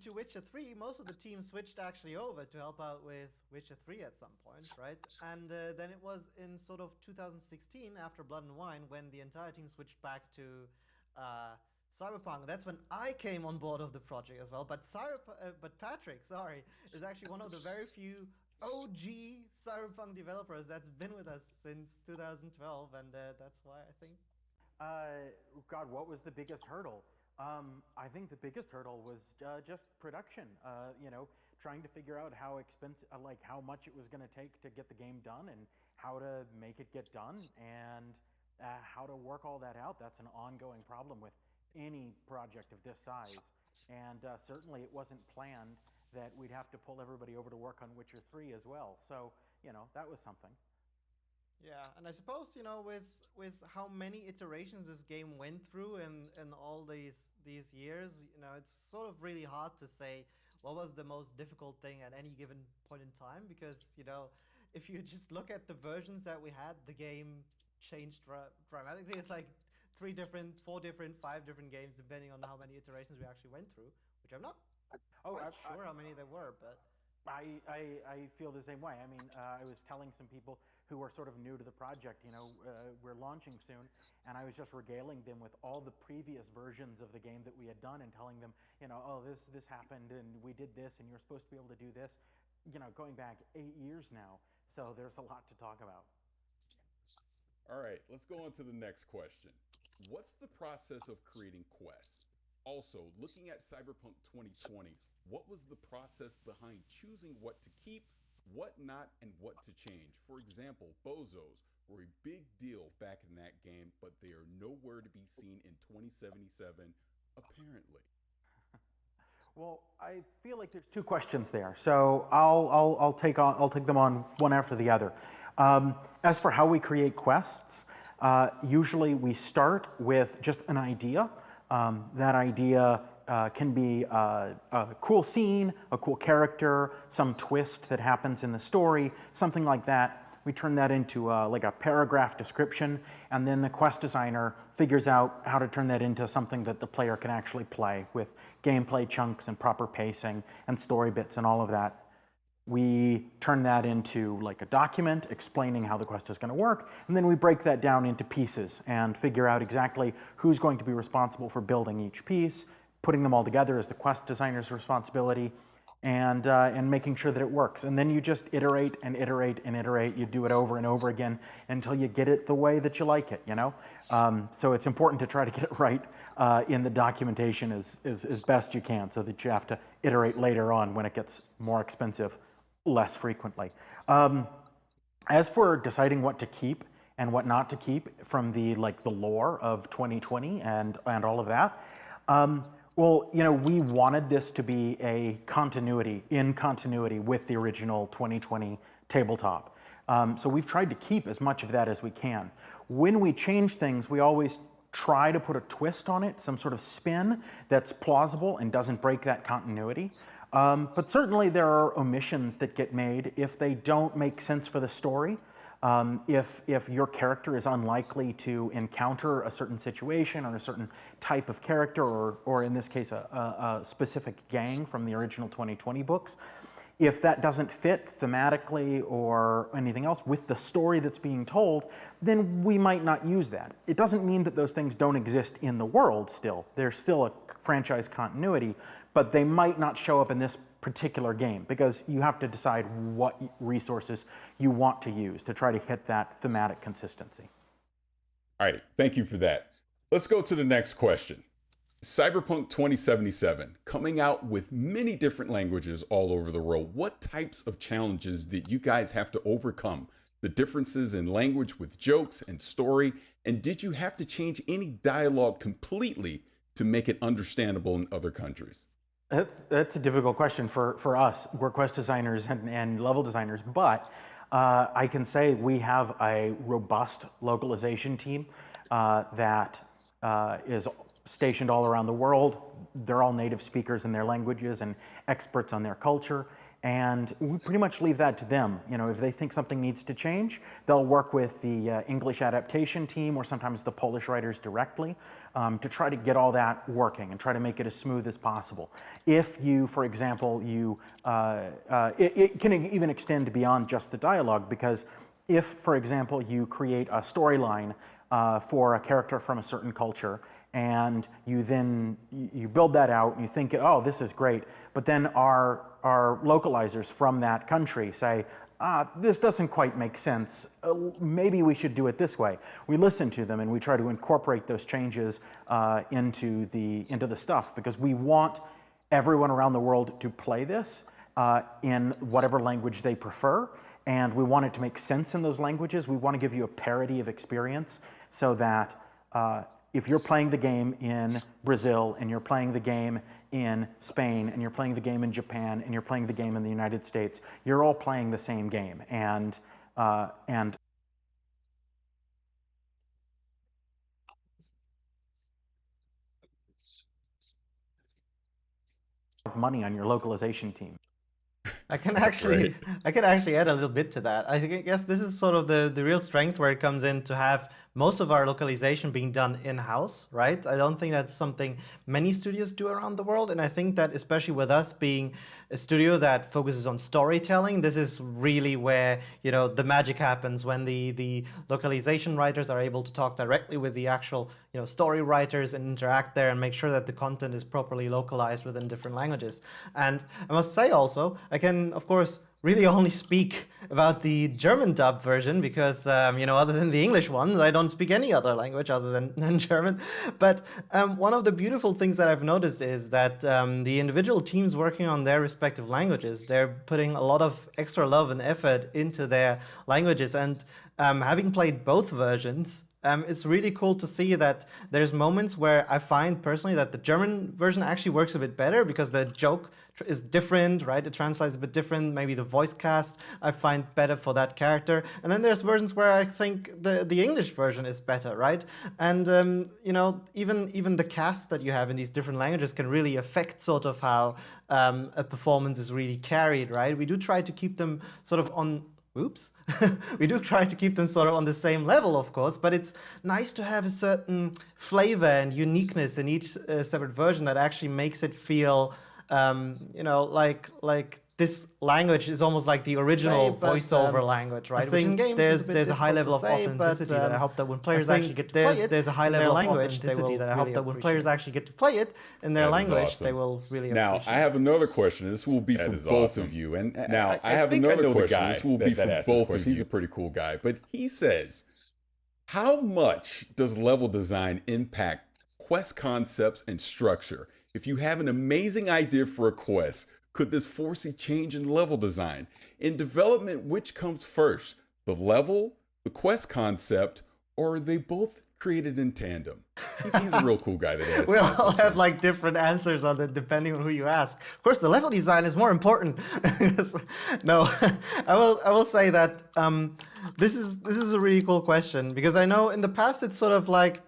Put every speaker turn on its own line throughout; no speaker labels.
To Witcher 3, most of the team switched actually over to help out with Witcher 3 at some point, right? And then it was in sort of 2016 after Blood and Wine when the entire team switched back to uh, Cyberpunk. That's when I came on board of the project as well. But Patrick, sorry, is actually one of the very few OG Cyberpunk developers that's been with us since 2012, and that's why I think.
Uh, God, what was the biggest hurdle? I think the biggest hurdle was just production. Trying to figure out how expensive, like how much it was going to take to get the game done, and how to make it get done, and how to work all that out. That's an ongoing problem with any project of this size. And certainly, it wasn't planned that we'd have to pull everybody over to work on Witcher 3 as well. So, that was something.
Yeah, and I suppose with how many iterations this game went through in all these years, it's sort of really hard to say what was the most difficult thing at any given point in time because if you just look at the versions that we had, the game changed dramatically. It's like three different, four different, five different games depending on how many iterations we actually went through, which I'm not
Oh,
quite sure how many there were, but
I feel the same way. I mean, I was telling some people who are sort of new to the project, we're launching soon, and I was just regaling them with all the previous versions of the game that we had done and telling them, oh, this happened and we did this and you're supposed to be able to do this, going back 8 years now. So there's a lot to talk about.
All right, let's go on to the next question. What's the process of creating quests? Also, looking at Cyberpunk 2020, what was the process behind choosing what to keep, what not, and what to change? For example, bozos were a big deal back in that game, but they are nowhere to be seen in 2077, apparently.
Well, I feel like there's two questions there, so I'll take them on one after the other. As for how we create quests, usually we start with just an idea. That idea can be a cool scene, a cool character, some twist that happens in the story, something like that. We turn that into like a paragraph description, and then the quest designer figures out how to turn that into something that the player can actually play with gameplay chunks and proper pacing and story bits and all of that. We turn that into like a document explaining how the quest is going to work, and then we break that down into pieces and figure out exactly who's going to be responsible for building each piece. Putting them all together is the quest designer's responsibility, and making sure that it works. And then you just iterate and iterate and iterate. You do it over and over again until you get it the way that you like it, So it's important to try to get it right in the documentation as best you can, so that you have to iterate later on when it gets more expensive less frequently. As for deciding what to keep and what not to keep from the lore of 2020 and all of that, well, we wanted this to be in continuity with the original 2020 tabletop. So we've tried to keep as much of that as we can. When we change things, we always try to put a twist on it, some sort of spin that's plausible and doesn't break that continuity. But certainly there are omissions that get made if they don't make sense for the story. If your character is unlikely to encounter a certain situation or a certain type of character, or in this case, a specific gang from the original 2020 books, if that doesn't fit thematically or anything else with the story that's being told, then we might not use that. It doesn't mean that those things don't exist in the world still. There's still a franchise continuity, but they might not show up in this particular game because you have to decide what resources you want to use to try to hit that thematic consistency.
All right, thank you for that. Let's go to the next question. Cyberpunk 2077, coming out with many different languages all over the world. What types of challenges did you guys have to overcome? The differences in language with jokes and story, and did you have to change any dialogue completely to make it understandable in other countries?
That's a difficult question for us, work quest designers and level designers, but I can say we have a robust localization team that is stationed all around the world. They're all native speakers in their languages and experts on their culture. And we pretty much leave that to them. You know, if they think something needs to change, they'll work with the English adaptation team or sometimes the Polish writers directly to try to get all that working and try to make it as smooth as possible. If you, for example, it can even extend beyond just the dialogue, because if, for example, you create a storyline for a character from a certain culture, and you build that out and you think, oh, this is great, but then our localizers from that country say, this doesn't quite make sense, maybe we should do it this way. We listen to them and we try to incorporate those changes into the stuff, because we want everyone around the world to play this in whatever language they prefer, and we want it to make sense in those languages. We want to give you a parity of experience so that if you're playing the game in Brazil and you're playing the game in Spain and you're playing the game in Japan and you're playing the game in the United States, you're all playing the same game. And money on your localization team.
I can actually add a little bit to that. I guess this is sort of the real strength where it comes in to have most of our localization being done in-house, right? I don't think that's something many studios do around the world, and I think that especially with us being a studio that focuses on storytelling, this is really where, you know, the magic happens, when the localization writers are able to talk directly with the actual, you know, story writers and interact there and make sure that the content is properly localized within different languages. And I must say also, I can, of course, really only speak about the German dub version because, you know, other than the English ones, I don't speak any other language other than German. But one of the beautiful things that I've noticed is that the individual teams working on their respective languages, they're putting a lot of extra love and effort into their languages. And having played both versions, it's really cool to see that there's moments where I find personally that the German version actually works a bit better because the joke is different, right? It translates a bit different. Maybe the voice cast I find better for that character. And then there's versions where I think the English version is better, right? And you know, even the cast that you have in these different languages can really affect sort of how a performance is really carried, right? We do try to keep them sort of on. Oops. We do try to keep them sort of on the same level, of course, but it's nice to have a certain flavor and uniqueness in each separate version that actually makes it feel, you know, like this language is almost like the original voiceover language, right? I think there's a high level of authenticity that I hope that when players actually get to play it, there's a high level of authenticity that I hope that when players actually get to play it in their language, they will really appreciate.
Now, I have another question. This will be for both of you. And now, I have another question. This will be for both of you. He's a pretty cool guy. But he says, how much does level design impact quest concepts and structure? If you have an amazing idea for a quest, could this force a change in level design? In development, which comes first? The level, the quest concept, or are they both created in tandem? He's a real cool guy that has.
We all have like different answers on it depending on who you ask. Of course, the level design is more important. No, I will say that this is a really cool question, because I know in the past it's sort of like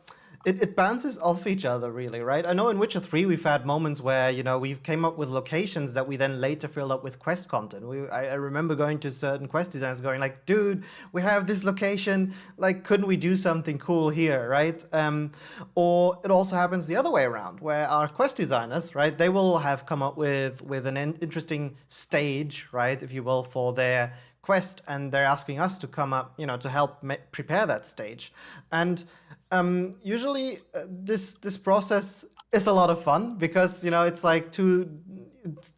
it bounces off each other really, right? I know in Witcher 3 we've had moments where, we've came up with locations that we then later filled up with quest content. I remember going to certain quest designers going like, dude, we have this location, like, couldn't we do something cool here, right? Or it also happens the other way around, where our quest designers, right, they will have come up with an interesting stage, right, if you will, for their quest, and they're asking us to come up, to help prepare that stage. And usually this process is a lot of fun because it's like two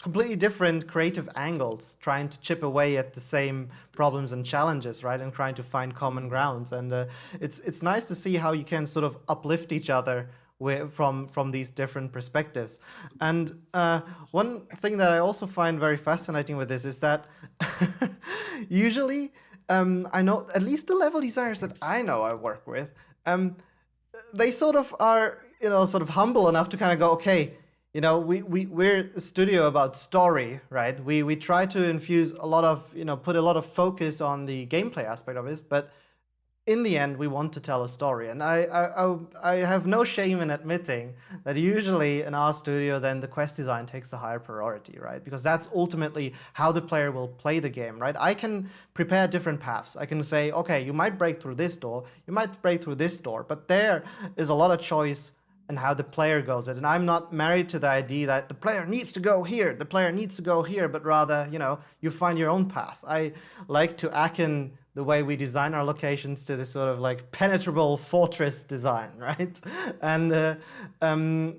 completely different creative angles trying to chip away at the same problems and challenges, right, and trying to find common grounds. And it's nice to see how you can sort of uplift each other from these different perspectives. And one thing that I also find very fascinating with this is that usually I know at least the level designers that I know I work with, they sort of are sort of humble enough to kind of go, okay, we're a studio about story, right? We try to infuse a lot of put a lot of focus on the gameplay aspect of this, but in the end, we want to tell a story. And I have no shame in admitting that usually in our studio, then the quest design takes the higher priority, right? Because that's ultimately how the player will play the game, right? I can prepare different paths. I can say, okay, you might break through this door, you might break through this door, but there is a lot of choice in how the player goes it. And I'm not married to the idea that the player needs to go here, the player needs to go here, but rather, you find your own path. I like to akin the way we design our locations to this sort of like penetrable fortress design, right? And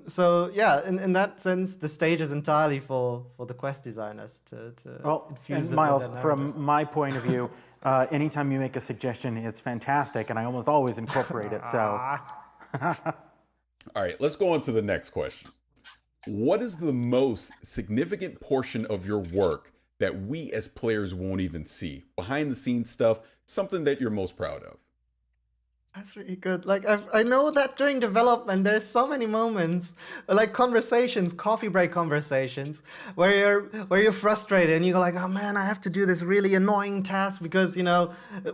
so yeah, in that sense, the stage is entirely for the quest designers to infuse
and Miles, from my point of view, anytime you make a suggestion, it's fantastic, and I almost always incorporate it. So,
all right, let's go on to the next question. What is the most significant portion of your work that we as players won't even see? Behind the scenes stuff, something that you're most proud of.
That's really good. Like I know that during development, there's so many moments, like conversations, coffee break conversations, where you're frustrated and you go like, oh man, I have to do this really annoying task because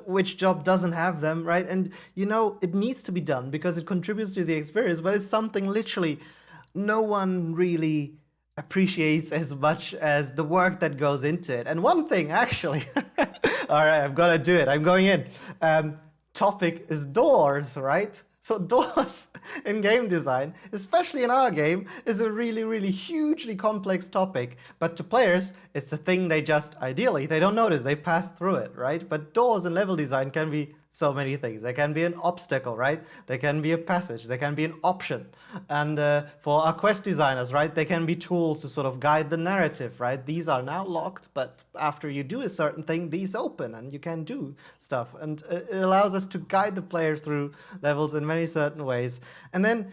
which job doesn't have them, right? And it needs to be done because it contributes to the experience, but it's something literally no one really appreciates as much as the work that goes into it. And one thing actually, all right, I've got to do it. I'm going in. Topic is doors, right? So doors in game design, especially in our game, is a really, really hugely complex topic. But to players, it's a thing they ideally, they don't notice, they pass through it, right? But doors in level design can be so many things. They can be an obstacle, right? They can be a passage. They can be an option. And for our quest designers, right, they can be tools to sort of guide the narrative, right? These are now locked, but after you do a certain thing, these open and you can do stuff. And it allows us to guide the player through levels in many certain ways. And then,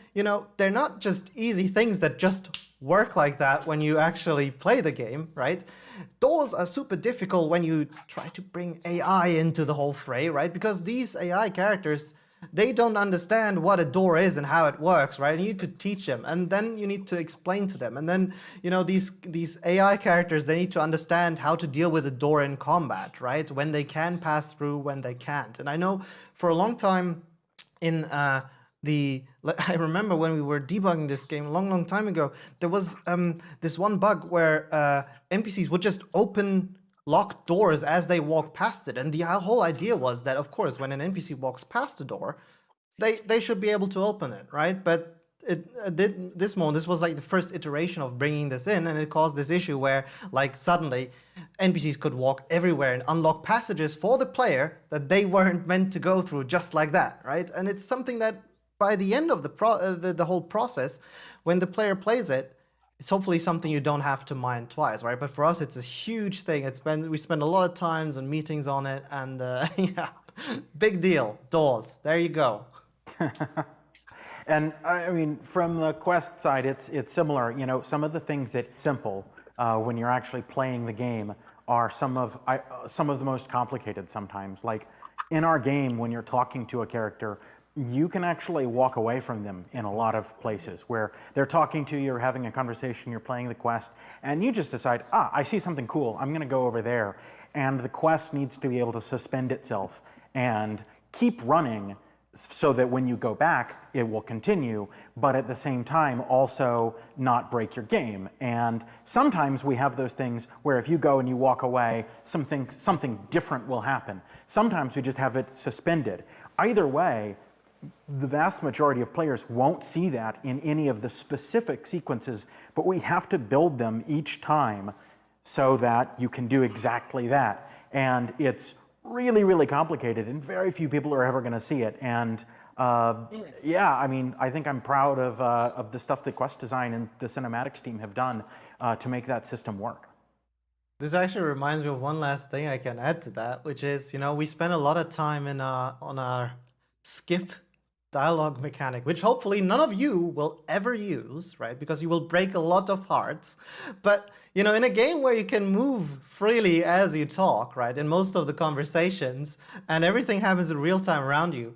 they're not just easy things that just work like that when you actually play the game, right? Doors are super difficult when you try to bring AI into the whole fray, right? Because these AI characters, they don't understand what a door is and how it works, right? You need to teach them, and then you need to explain to them. And then, these AI characters, they need to understand how to deal with a door in combat, right? When they can pass through, when they can't. And I know for a long time in I remember when we were debugging this game a long, long time ago, there was this one bug where NPCs would just open locked doors as they walk past it. And the whole idea was that, of course, when an NPC walks past the door, they should be able to open it, right? But this was like the first iteration of bringing this in, and it caused this issue where like suddenly NPCs could walk everywhere and unlock passages for the player that they weren't meant to go through just like that, right? And it's something that by the end of the whole process, when the player plays it, it's hopefully something you don't have to mind twice, right? But for us, it's a huge thing. We spend a lot of times and meetings on it, and yeah, big deal. Doors. There you go.
And I mean, from the quest side, it's similar. Some of the things that simple when you're actually playing the game are some of the most complicated sometimes. Like in our game, when you're talking to a character, you can actually walk away from them in a lot of places where they're talking to you, you're having a conversation, you're playing the quest, and you just decide, I see something cool, I'm going to go over there. And the quest needs to be able to suspend itself and keep running so that when you go back, it will continue, but at the same time also not break your game. And sometimes we have those things where if you go and you walk away, something different will happen. Sometimes we just have it suspended. Either way, the vast majority of players won't see that in any of the specific sequences, but we have to build them each time so that you can do exactly that. And it's really, really complicated, and very few people are ever going to see it. And yeah, I mean, I think I'm proud of the stuff that Quest Design and the cinematics team have done to make that system work.
This actually reminds me of one last thing I can add to that, which is, we spend a lot of time on our skip dialogue mechanic, which hopefully none of you will ever use, right? Because you will break a lot of hearts. But, in a game where you can move freely as you talk, right, in most of the conversations, and everything happens in real time around you,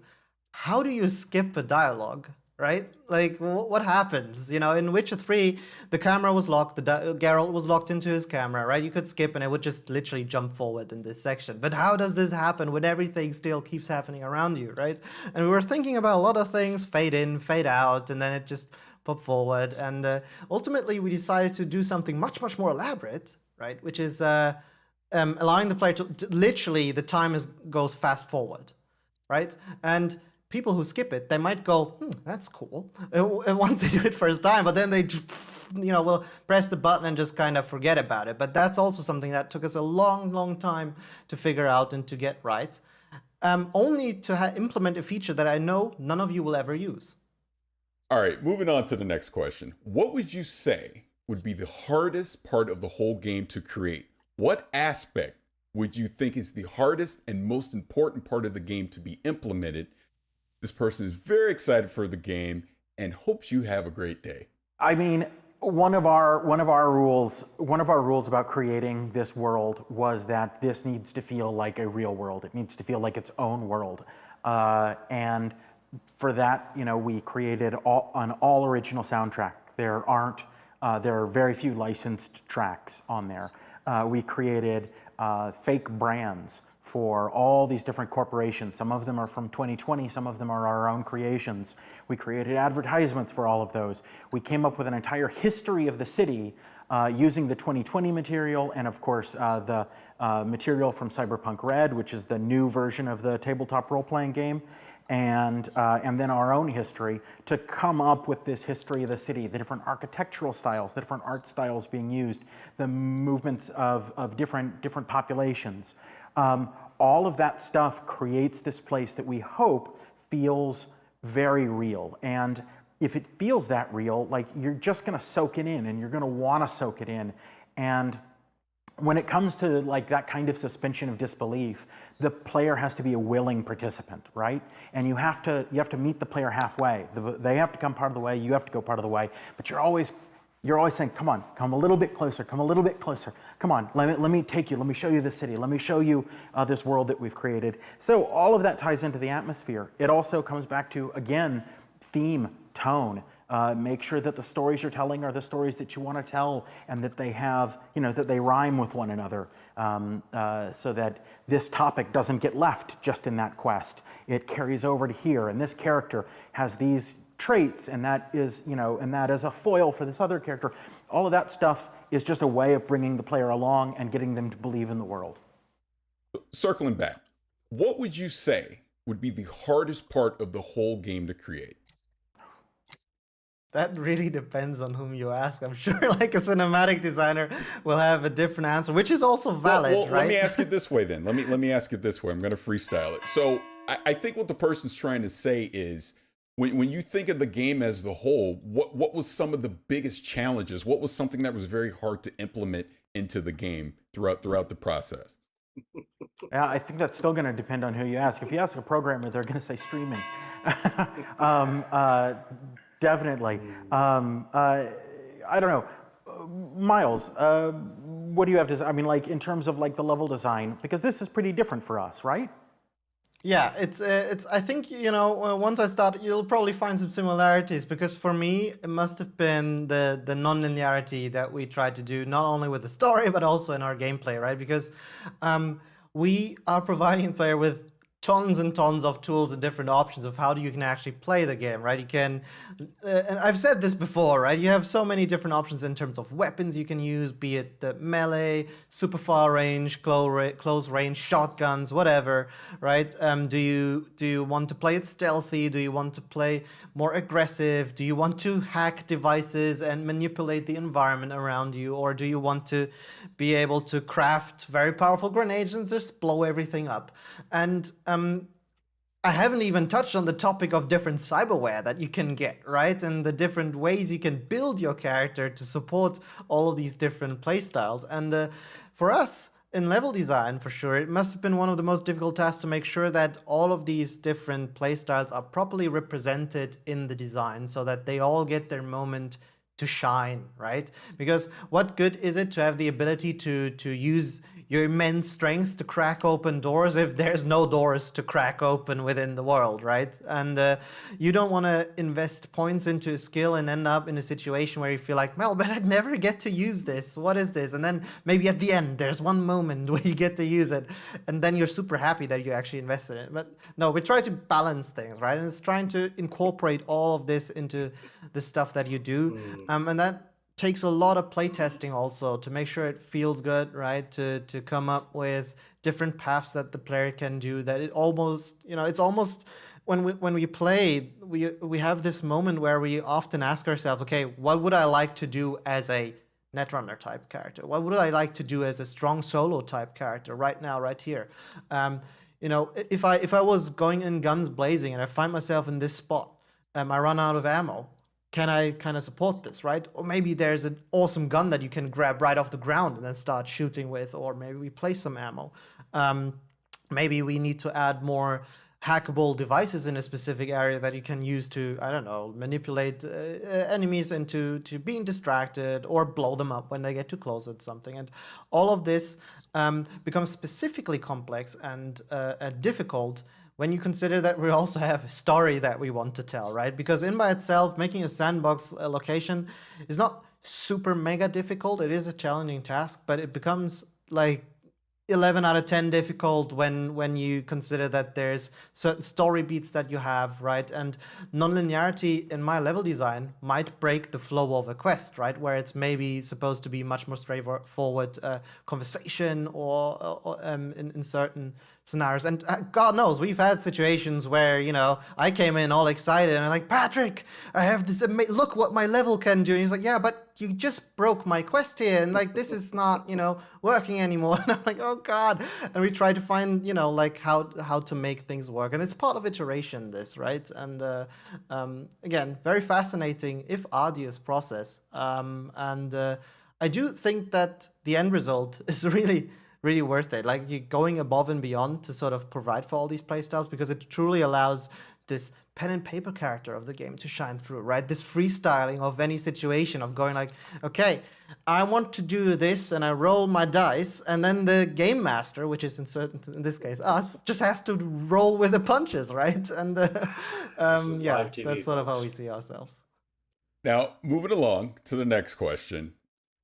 how do you skip a dialogue? Right? Like, what happens? In Witcher 3, the camera was locked, Geralt was locked into his camera, right? You could skip and it would just literally jump forward in this section. But how does this happen when everything still keeps happening around you, right? And we were thinking about a lot of things, fade in, fade out, and then it just pop forward. And ultimately, we decided to do something much, much more elaborate, right? Which is allowing the player to literally, the time goes fast forward, right? And people who skip it, they might go, that's cool, once they do it first time, but then they, will press the button and just kind of forget about it. But that's also something that took us a long, long time to figure out and to get right, only to implement a feature that I know none of you will ever use.
All right, moving on to the next question. What would you say would be the hardest part of the whole game to create? What aspect would you think is the hardest and most important part of the game to be implemented? This person is very excited for the game and hopes you have a great day.
I mean, one of our rules about creating this world was that this needs to feel like a real world. It needs to feel like its own world, and for that, we created an all original soundtrack. There are very few licensed tracks on there. We created fake brands for all these different corporations. Some of them are from 2020, some of them are our own creations. We created advertisements for all of those. We came up with an entire history of the city using the 2020 material and of course the material from Cyberpunk Red, which is the new version of the tabletop role-playing game, and then our own history to come up with this history of the city, the different architectural styles, the different art styles being used, the movements of different populations. All of that stuff creates this place that we hope feels very real. And if it feels that real, like, you're just going to soak it in and you're going to want to soak it in. And when it comes to like that kind of suspension of disbelief, the player has to be a willing participant, right? And you have to meet the player halfway. They have to come part of the way, you have to go part of the way, but you're always saying, come on, come a little bit closer, come a little bit closer. Come on, let me take you, let me show you the city, let me show you this world that we've created. So all of that ties into the atmosphere. It also comes back to, again, theme, tone. Make sure that the stories you're telling are the stories that you want to tell and that they have, that they rhyme with one another, so that this topic doesn't get left just in that quest. It carries over to here, and this character has these traits, and that is, and that is a foil for this other character. All of that stuff is just a way of bringing the player along and getting them to believe in the world.
Circling back, what would you say would be the hardest part of the whole game to create?
That really depends on whom you ask. I'm sure like a cinematic designer will have a different answer, which is also valid,
well,
right?
Let me ask it this way then. Let me ask it this way. I'm going to freestyle it. So I think what the person's trying to say is, when you think of the game as the whole, what was some of the biggest challenges? What was something that was very hard to implement into the game throughout the process?
Yeah, I think that's still going to depend on who you ask. If you ask a programmer, they're going to say streaming. Definitely. I don't know. Miles, what do you have to say? I mean, like, in terms of like the level design, because this is pretty different for us, right?
Yeah, it's. I think once I start, you'll probably find some similarities, because for me, it must have been the non-linearity that we tried to do, not only with the story but also in our gameplay, right? Because we are providing the player with tons and tons of tools and different options of how you can actually play the game, right? You can, and I've said this before, right? You have so many different options in terms of weapons you can use, be it the melee, super far range, close range, shotguns, whatever, right? Do you want to play it stealthy? Do you want to play more aggressive? Do you want to hack devices and manipulate the environment around you, or do you want to be able to craft very powerful grenades and just blow everything up? And I haven't even touched on the topic of different cyberware that you can get, right? And the different ways you can build your character to support all of these different playstyles. And for us, in level design, for sure, it must have been one of the most difficult tasks to make sure that all of these different playstyles are properly represented in the design so that they all get their moment to shine, right? Because what good is it to have the ability to use your immense strength to crack open doors if there's no doors to crack open within the world, right? And you don't want to invest points into a skill and end up in a situation where you feel like, well, but I'd never get to use this. What is this? And then maybe at the end, there's one moment where you get to use it, and then you're super happy that you actually invested in it. But no, we try to balance things, right? And it's trying to incorporate all of this into the stuff that you do. And that takes a lot of playtesting also to make sure it feels good, right? To come up with different paths that the player can do, that it almost, it's almost when we play, we have this moment where we often ask ourselves, okay, what would I like to do as a Netrunner type character? What would I like to do as a strong solo type character right now, right here? If I was going in guns blazing and I find myself in this spot, I run out of ammo, can I kind of support this, right? Or maybe there's an awesome gun that you can grab right off the ground and then start shooting with, or maybe we place some ammo. Maybe we need to add more hackable devices in a specific area that you can use to, I don't know, manipulate enemies into being distracted or blow them up when they get too close at something. And all of this becomes specifically complex and difficult when you consider that we also have a story that we want to tell, right? Because in by itself, making a sandbox location is not super mega difficult. It is a challenging task, but it becomes like 11 out of 10 difficult when you consider that there's certain story beats that you have, right? And non-linearity in my level design might break the flow of a quest, right? Where it's maybe supposed to be much more straightforward conversation or in certain scenarios. And God knows, we've had situations where, I came in all excited and I'm like, Patrick, I have this, look what my level can do. And he's like, yeah, but you just broke my quest here. And like, this is not, working anymore. And I'm like, oh God. And we try to find, like how to make things work. And it's part of iteration, this, right? And again, very fascinating, if arduous process. I do think that the end result is really worth it. Like, you're going above and beyond to sort of provide for all these playstyles, because it truly allows this pen and paper character of the game to shine through, right? This freestyling of any situation, of going like, okay, I want to do this, and I roll my dice, and then the game master, which is in this case us, just has to roll with the punches, right? And yeah, that's sort of how we see ourselves.
Now, moving along to the next question.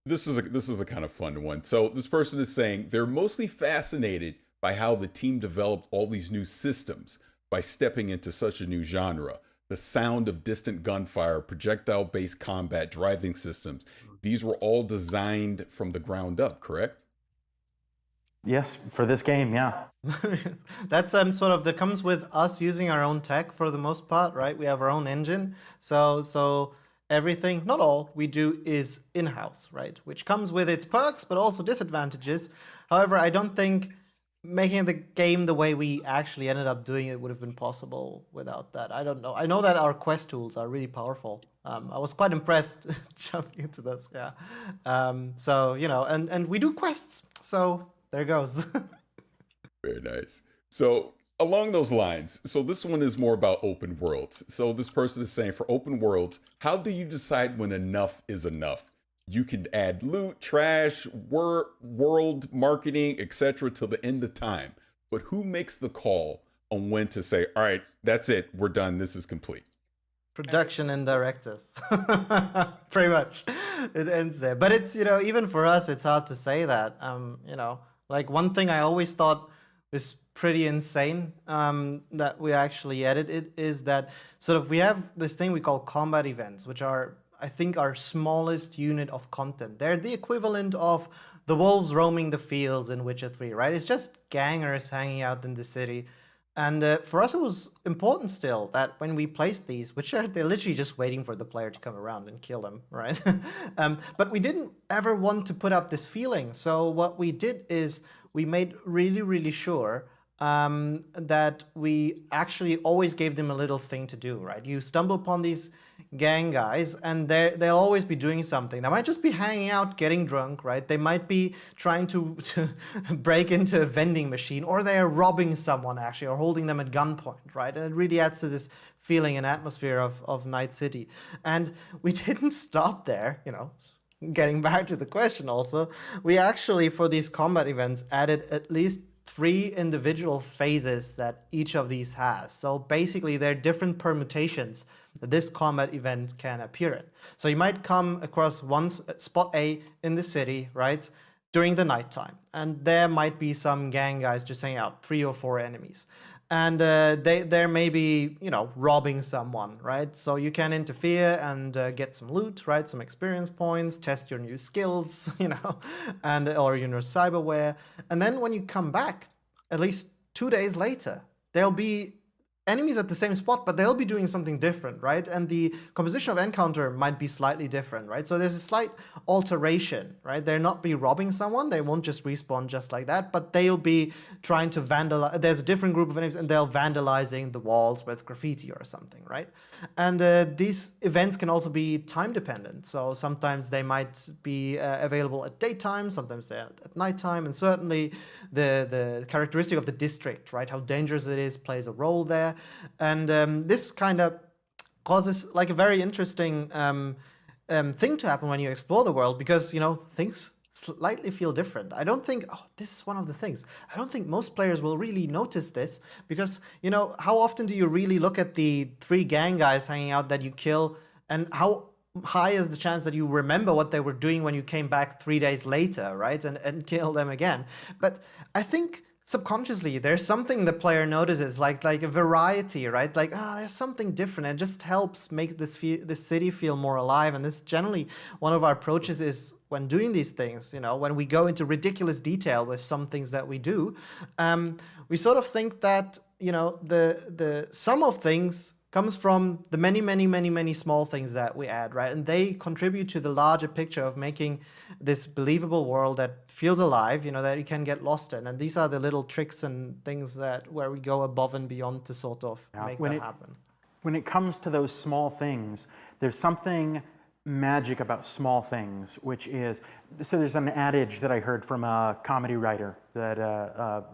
This is a kind of fun one. So this person is saying they're mostly fascinated by how the team developed all these new systems by stepping into such a new genre. The sound of distant gunfire, projectile-based combat, driving systems. These were all designed from the ground up, correct?
Yes, for this game, yeah.
That's that comes with us using our own tech for the most part, right? We have our own engine. So everything, not all, we do is in-house, right? Which comes with its perks, but also disadvantages. However, I don't think making the game the way we actually ended up doing it would have been possible without that. I don't know. I know that our quest tools are really powerful. I was quite impressed jumping into this, yeah. So, and we do quests. So there goes.
Very nice. So along those lines, so this one is more about open worlds. So this person is saying, for open worlds, how do you decide when enough is enough? You can add loot, trash, world marketing, etc. till the end of time. But who makes the call on when to say, all right, that's it, we're done, this is complete?
Production and directors. Pretty much. It ends there. But it's, even for us, it's hard to say that. Like, one thing I always thought was pretty insane that we actually edited is that sort of we have this thing we call combat events, which are, I think, our smallest unit of content. They're the equivalent of the wolves roaming the fields in Witcher 3, right? It's just gangers hanging out in the city. And for us, it was important still that when we placed these, which they're literally just waiting for the player to come around and kill them, right? But we didn't ever want to put up this feeling. So what we did is we made really, really sure that we actually always gave them a little thing to do, right? You stumble upon these gang guys and they'll always be doing something. They might just be hanging out, getting drunk, right? They might be trying to break into a vending machine, or they are robbing someone actually, or holding them at gunpoint, right? And it really adds to this feeling and atmosphere of Night City. And we didn't stop there, getting back to the question also, we actually, for these combat events, added at least 3 individual phases that each of these has. So basically, there are different permutations that this combat event can appear in. So you might come across one spot A in the city, right, during the nighttime, and there might be some gang guys just hanging out, 3 or 4 enemies. And they're maybe, robbing someone, right? So you can interfere and get some loot, right? Some experience points, test your new skills, and or cyberware. And then when you come back, at least 2 days later, there'll be enemies at the same spot, but they'll be doing something different, right? And the composition of encounter might be slightly different, right? So there's a slight alteration, right? They'll not be robbing someone, they won't just respawn just like that, but they'll be trying to vandalize. There's a different group of enemies and they'll vandalizing the walls with graffiti or something, right? And these events can also be time dependent. So sometimes they might be available at daytime, sometimes they're at nighttime, and certainly the characteristic of the district, right? How dangerous it is plays a role there. And this kind of causes like a very interesting thing to happen when you explore the world, because things slightly feel different. I don't think, this is one of the things. I don't think most players will really notice this, because how often do you really look at the 3 gang guys hanging out that you kill, and how high is the chance that you remember what they were doing when you came back 3 days later, right, and kill them again? But I think subconsciously there's something the player notices, like a variety, right? Like, there's something different. It just helps make this city feel more alive. And this generally one of our approaches is when doing these things, when we go into ridiculous detail with some things that we do, we sort of think that the sum of things comes from the many, many, many, many small things that we add, right? And they contribute to the larger picture of making this believable world that feels alive, that you can get lost in. And these are the little tricks and things where we go above and beyond to sort of make that happen.
When it comes to those small things, there's something magic about small things, which is, so there's an adage that I heard from a comedy writer that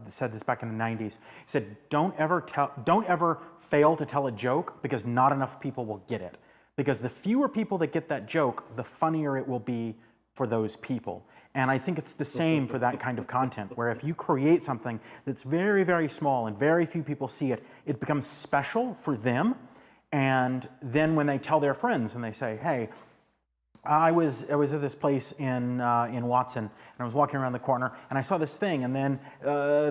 said this back in the 90s. He said, don't ever fail to tell a joke, because not enough people will get it. Because the fewer people that get that joke, the funnier it will be for those people. And I think it's the same for that kind of content, where if you create something that's very, very small and very few people see it, it becomes special for them. And then when they tell their friends and they say, hey, I was at this place in Watson, and I was walking around the corner, and I saw this thing, and then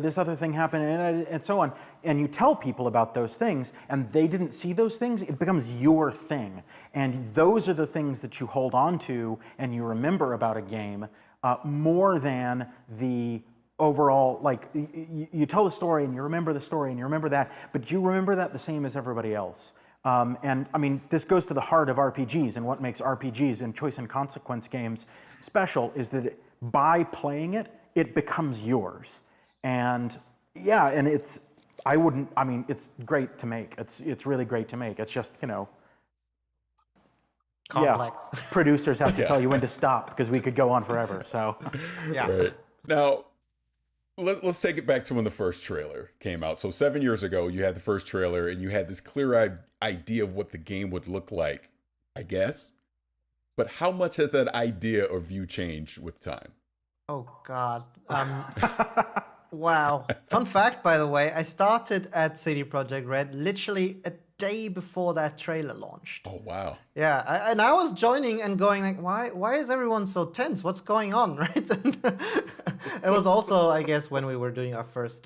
this other thing happened, and so on. And you tell people about those things, and they didn't see those things, it becomes your thing. And those are the things that you hold on to and you remember about a game, more than the overall, like, you tell the story, and you remember the story, and you remember that, but you remember that the same as everybody else. And I mean, this goes to the heart of RPGs, and what makes RPGs and choice and consequence games special is that by playing it, it becomes yours. And yeah, and it's great to make. It's really great to make. It's just,
complex.
Yeah, producers have to tell you when to stop, because we could go on forever. So
yeah.
Right. Now, let's take it back to when the first trailer came out. So 7 years ago, you had the first trailer, and you had this clear idea of what the game would look like, I guess. But how much has that idea or view changed with time?
Oh, God. Wow. Fun fact, by the way, I started at CD Projekt Red literally a day before that trailer launched.
Oh wow.
Yeah, and I was joining and going like, why is everyone so tense? What's going on, right? It was also, I guess, when we were doing our first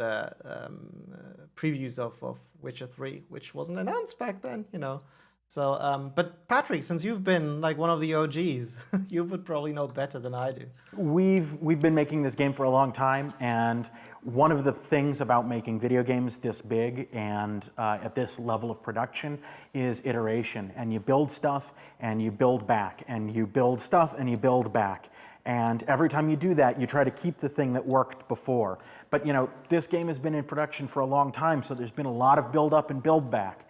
previews of Witcher 3, which wasn't announced back then, you know. So, but Patrick, since you've been like one of the OGs, you would probably know better than I do.
We've been making this game for a long time, and one of the things about making video games this big and at this level of production is iteration. And you build stuff, and you build back, and you build stuff, and you build back. And every time you do that, you try to keep the thing that worked before. But you know, this game has been in production for a long time, so there's been a lot of build up and build back.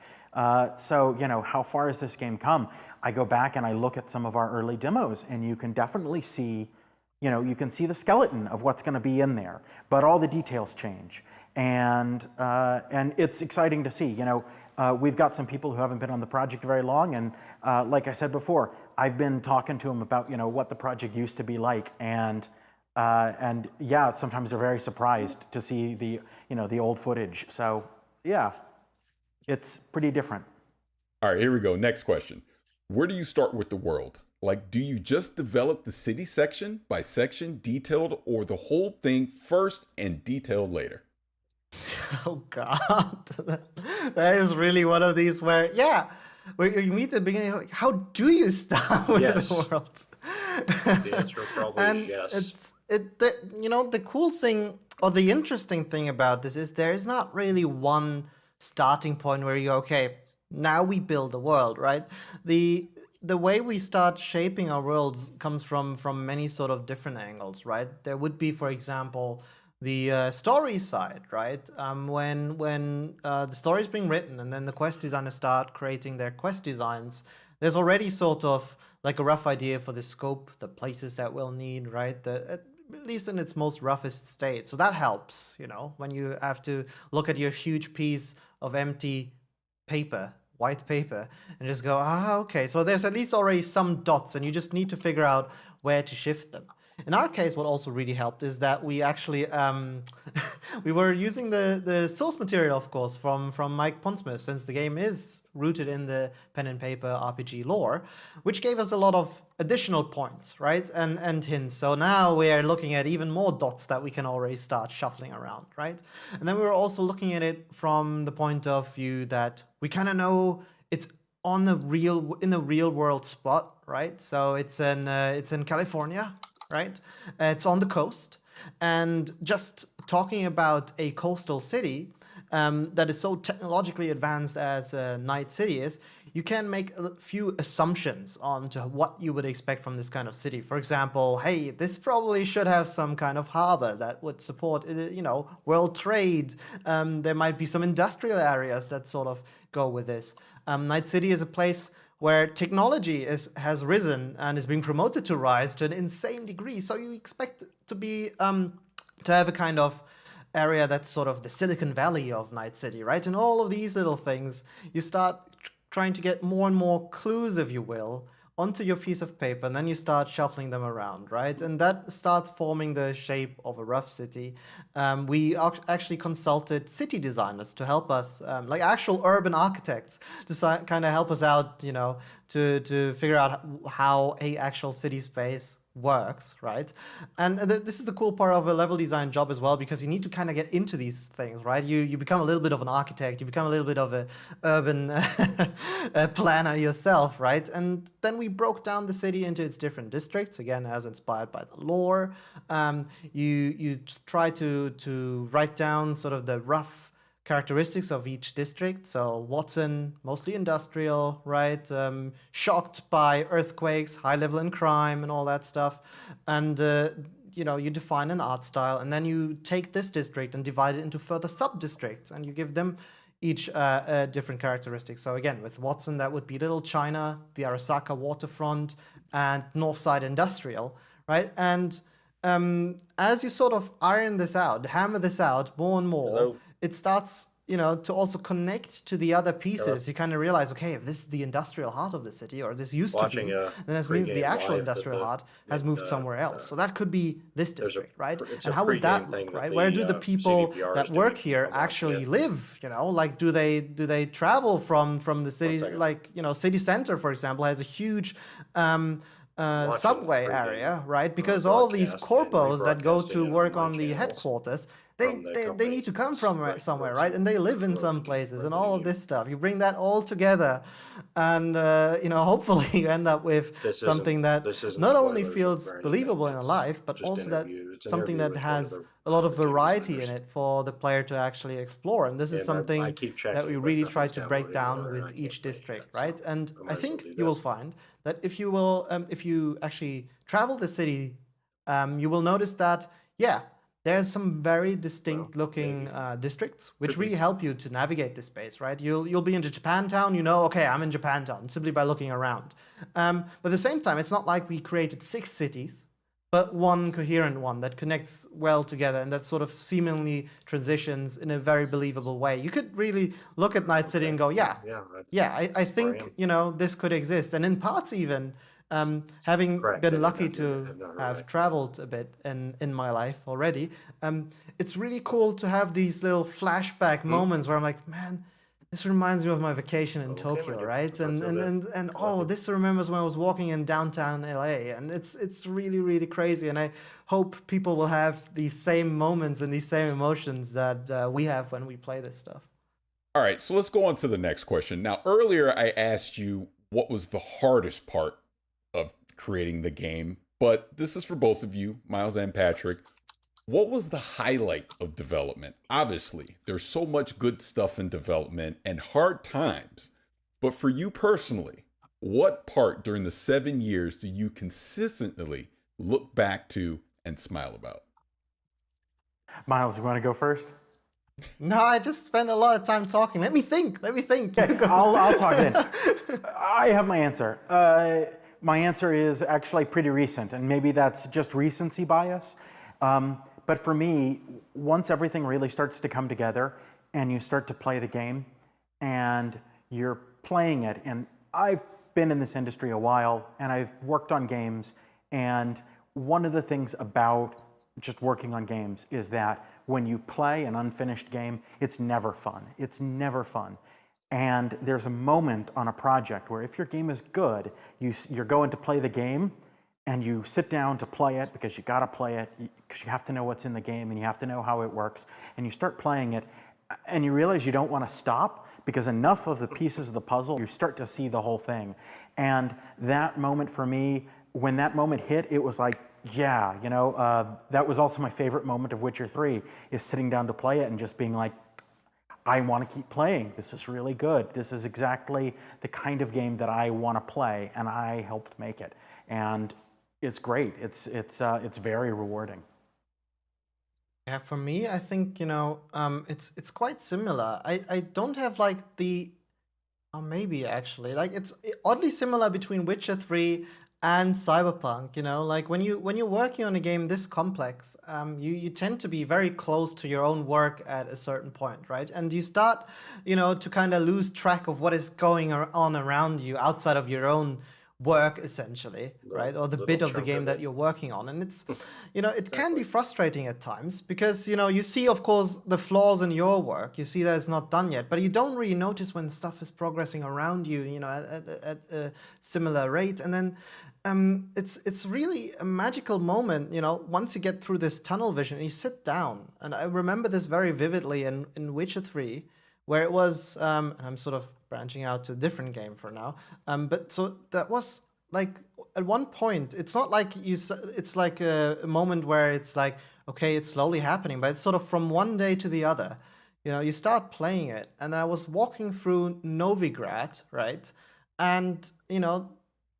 So, you know, how far has this game come? I go back and I look at some of our early demos, and you can definitely see, you know, you can see the skeleton of what's going to be in there, but all the details change. And it's exciting to see. You know, we've got some people who haven't been on the project very long, and like I said before, I've been talking to them about, you know, what the project used to be like, and yeah, sometimes they're very surprised to see the, you know, the old footage. So yeah. It's pretty different.
All right, here we go. Next question. Where do you start with the world? Like, do you just develop the city section by section, detailed, or the whole thing first and detailed later?
Oh God, that is really one of these where, yeah, where you meet at the beginning, like, how do you start with the world?
The answer probably is yes.
You know, the cool thing or the interesting thing about this is there is not really one starting point where you go, okay, now we build a world, right? The way we start shaping our worlds comes from many sort of different angles, right? There would be, for example, the story side, right? When the story is being written and then the quest designers start creating their quest designs, there's already sort of like a rough idea for the scope, the places that we'll need, right? At least in its most roughest state. So that helps, you know, when you have to look at your huge piece of empty paper, white paper, and just go, okay, so there's at least already some dots, and you just need to figure out where to shift them. In our case, what also really helped is that we actually we were using the source material, of course, from Mike Pondsmith, since the game is rooted in the pen and paper RPG lore, which gave us a lot of additional points, right, and hints. So now we are looking at even more dots that we can already start shuffling around, right? And then we were also looking at it from the point of view that we kind of know it's in a real world spot, right? So it's in California. Right? It's on the coast. And just talking about a coastal city that is so technologically advanced as Night City is, you can make a few assumptions onto what you would expect from this kind of city. For example, hey, this probably should have some kind of harbor that would support, you know, world trade. There might be some industrial areas that sort of go with this. Night City is a place where technology has risen and is being promoted to rise to an insane degree. So you expect to be to have a kind of area that's sort of the Silicon Valley of Night City, right? And all of these little things, you start trying to get more and more clues, if you will, onto your piece of paper, and then you start shuffling them around, right? And that starts forming the shape of a rough city. We actually consulted city designers to help us, like actual urban architects, to kind of help us out, you know, to figure out how a actual city space works, right? And this is the cool part of a level design job as well, because you need to kind of get into these things, right? You become a little bit of an architect, you become a little bit of a urban planner yourself, right? And then we broke down the city into its different districts, again, as inspired by the lore. You try to write down sort of the rough characteristics of each district. So Watson, mostly industrial, right? Shocked by earthquakes, high level in crime and all that stuff. And you know, you define an art style, and then you take this district and divide it into further sub-districts, and you give them each different characteristics. So again, with Watson, that would be Little China, the Arasaka waterfront, and Northside Industrial, right? And as you sort of iron this out, hammer this out more and more, it starts to also connect to the other pieces, you kind of realize, okay, if this is the industrial heart of the city, or this used to be,
Watching a
then this means the
pregame
actual
live
industrial heart has
in,
moved somewhere else. So that could be this
there's
district, right?
it's
And
a
how would that
pregame
look,
thing that
right? Where do the
the
people
CDPR
that
is
work
doing
here
a bunch,
actually
yeah.
live? Like, do they travel from the city?
second.
Like, city center, for example, has a huge subway
pregame,
area, right? Because all of these
broadcast and
corpos that go
rebroadcasting
to
it on
work
my
on the
channels
headquarters,
from the
they
company
need to come from somewhere, right?
roasting-
And they live in some
roasting-
places, and
roasting
all of
you.
this stuff. You bring that all together, and hopefully you end up with
This
something
isn't-
that
this isn't
not only
spoilers
feels
or anything,
believable in a
it's
life, but
just
also that
interview. It's an
something
interview
that
with one of
has
the
a lot of
team
variety in
designers.
it for the player to actually explore. And this is
And I
something
keep
that
checking,
we
but
really try
nothing's
to break
downloading
down
or I
with
can't
each
play it
district,
yet,
right?
so
And
I
I
might as well
think
do
you will
this.
find that if you actually travel the city, you will notice that, yeah, there's some very distinct looking districts which
Could be.
really help you to navigate this space, right? You'll be into Japantown, okay, I'm in Japantown simply by looking around. But at the same time, it's not like we created 6 cities, but one coherent one that connects well together and that sort of seemingly transitions in a very believable way. You could really look at Night City and go, yeah, I think this could exist, and in parts even. Having
Correct,
been
I
lucky
did
to
not know
have
that.
traveled a bit in my life already, it's really cool to have these little flashback moments where I'm like, man, this reminds me of my vacation in
Okay,
Tokyo,
my dear.
right? And
I feel
and oh, this remembers when I was walking in downtown LA, and it's really really crazy. And I hope people will have these same moments and these same emotions that we have when we play this stuff.
All right, so let's go on to the next question. Now, earlier I asked you what was the hardest part of creating the game, but this is for both of you, Miles and Patrick. What was the highlight of development? Obviously, there's so much good stuff in development and hard times, but for you personally, what part during the 7 years do you consistently look back to and smile about?
Miles, you want to go first?
No, I just spent a lot of time talking. Let me think.
Okay, I'll talk then. I have my answer. My answer is actually pretty recent, and maybe that's just recency bias. But for me, once everything really starts to come together and you start to play the game and you're playing it, and I've been in this industry a while and I've worked on games, and one of the things about just working on games is that when you play an unfinished game, it's never fun. It's never fun. And there's a moment on a project where if your game is good, you're going to play the game and you sit down to play it because you got to play it because you have to know what's in the game and you have to know how it works. And you start playing it and you realize you don't want to stop because enough of the pieces of the puzzle, you start to see the whole thing. And that moment for me, when that moment hit, it was like, yeah, that was also my favorite moment of Witcher 3, is sitting down to play it and just being like, I want to keep playing. This is really good. This is exactly the kind of game that I want to play, and I helped make it. And it's great. It's very rewarding.
Yeah, for me, I think it's quite similar. I don't have like maybe actually like it's oddly similar between Witcher 3 and Cyberpunk. Like when you're working on a game this complex, you tend to be very close to your own work at a certain point, right? And you start to kind of lose track of what is going on around you outside of your own work, essentially, right? Or the bit of the game that you're working on. And it's it can be frustrating at times because you see, of course, the flaws in your work. You see that it's not done yet, but you don't really notice when stuff is progressing around you at a similar rate. And then it's really a magical moment, once you get through this tunnel vision and you sit down. And I remember this very vividly in Witcher 3, where it was, and I'm sort of branching out to a different game for now, but so that was like, at one point, it's not like it's like a moment where it's like, okay, it's slowly happening, but it's sort of from one day to the other. You start playing it, and I was walking through Novigrad, right? And,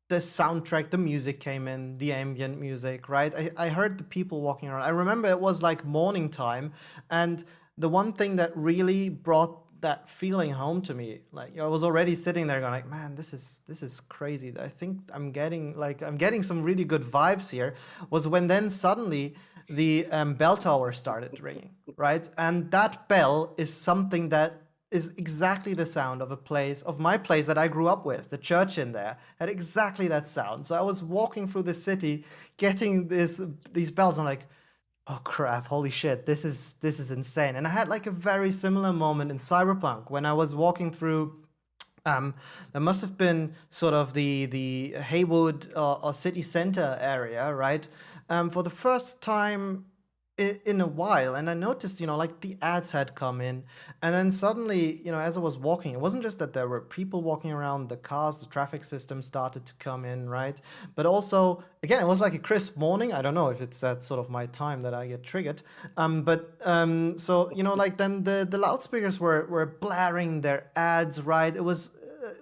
the soundtrack, the music came in, the ambient music, right? I heard the people walking around. I remember it was like morning time, and the one thing that really brought that feeling home to me, like I was already sitting there going like, man, this is crazy. I think I'm getting some really good vibes here, was when then suddenly the bell tower started ringing, right? And that bell is something that is exactly the sound of my place that I grew up with. The church in there had exactly that sound. So I was walking through the city, getting these bells. I'm like, oh crap, holy shit, this is insane. And I had like a very similar moment in Cyberpunk when I was walking through. There must have been sort of the Haywood or city center area, right? For the first time in a while, and I noticed, like the ads had come in, and then suddenly, as I was walking, it wasn't just that there were people walking around, the cars, the traffic system started to come in, right? But also, again, it was like a crisp morning. I don't know if it's that sort of my time that I get triggered. So like then the loudspeakers were blaring their ads, right? It was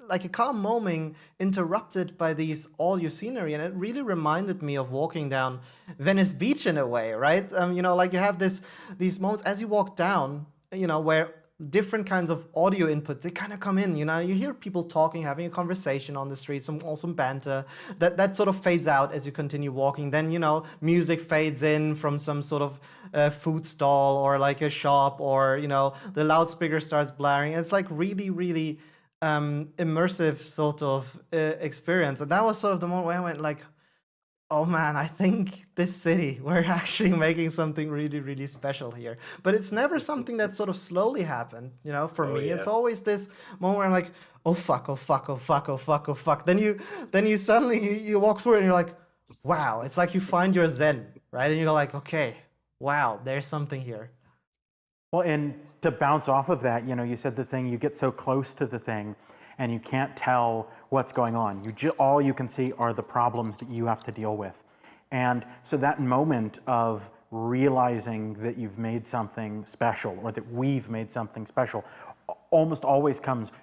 like a calm moment interrupted by these all your scenery, and it really reminded me of walking down Venice Beach in a way, right? Like you have these moments as you walk down, where different kinds of audio inputs they kind of come in. You hear people talking, having a conversation on the street, some awesome banter that sort of fades out as you continue walking. Then music fades in from some sort of food stall or like a shop, or the loudspeaker starts blaring. It's like really, really immersive sort of experience. And that was sort of the moment where I went like, oh man, I think this city, we're actually making something really, really special here. But it's never something that sort of slowly happened, for me.
Yeah.
It's always this moment where I'm like, oh fuck, oh fuck, oh fuck, oh fuck, oh fuck. Then you suddenly you walk through it and you're like, wow, it's like you find your zen, right? And you're like, okay, wow, there's something here.
Well, and to bounce off of that, you said the thing, you get so close to the thing and you can't tell what's going on. All you can see are the problems that you have to deal with. And so that moment of realizing that you've made something special, or that we've made something special, almost always comes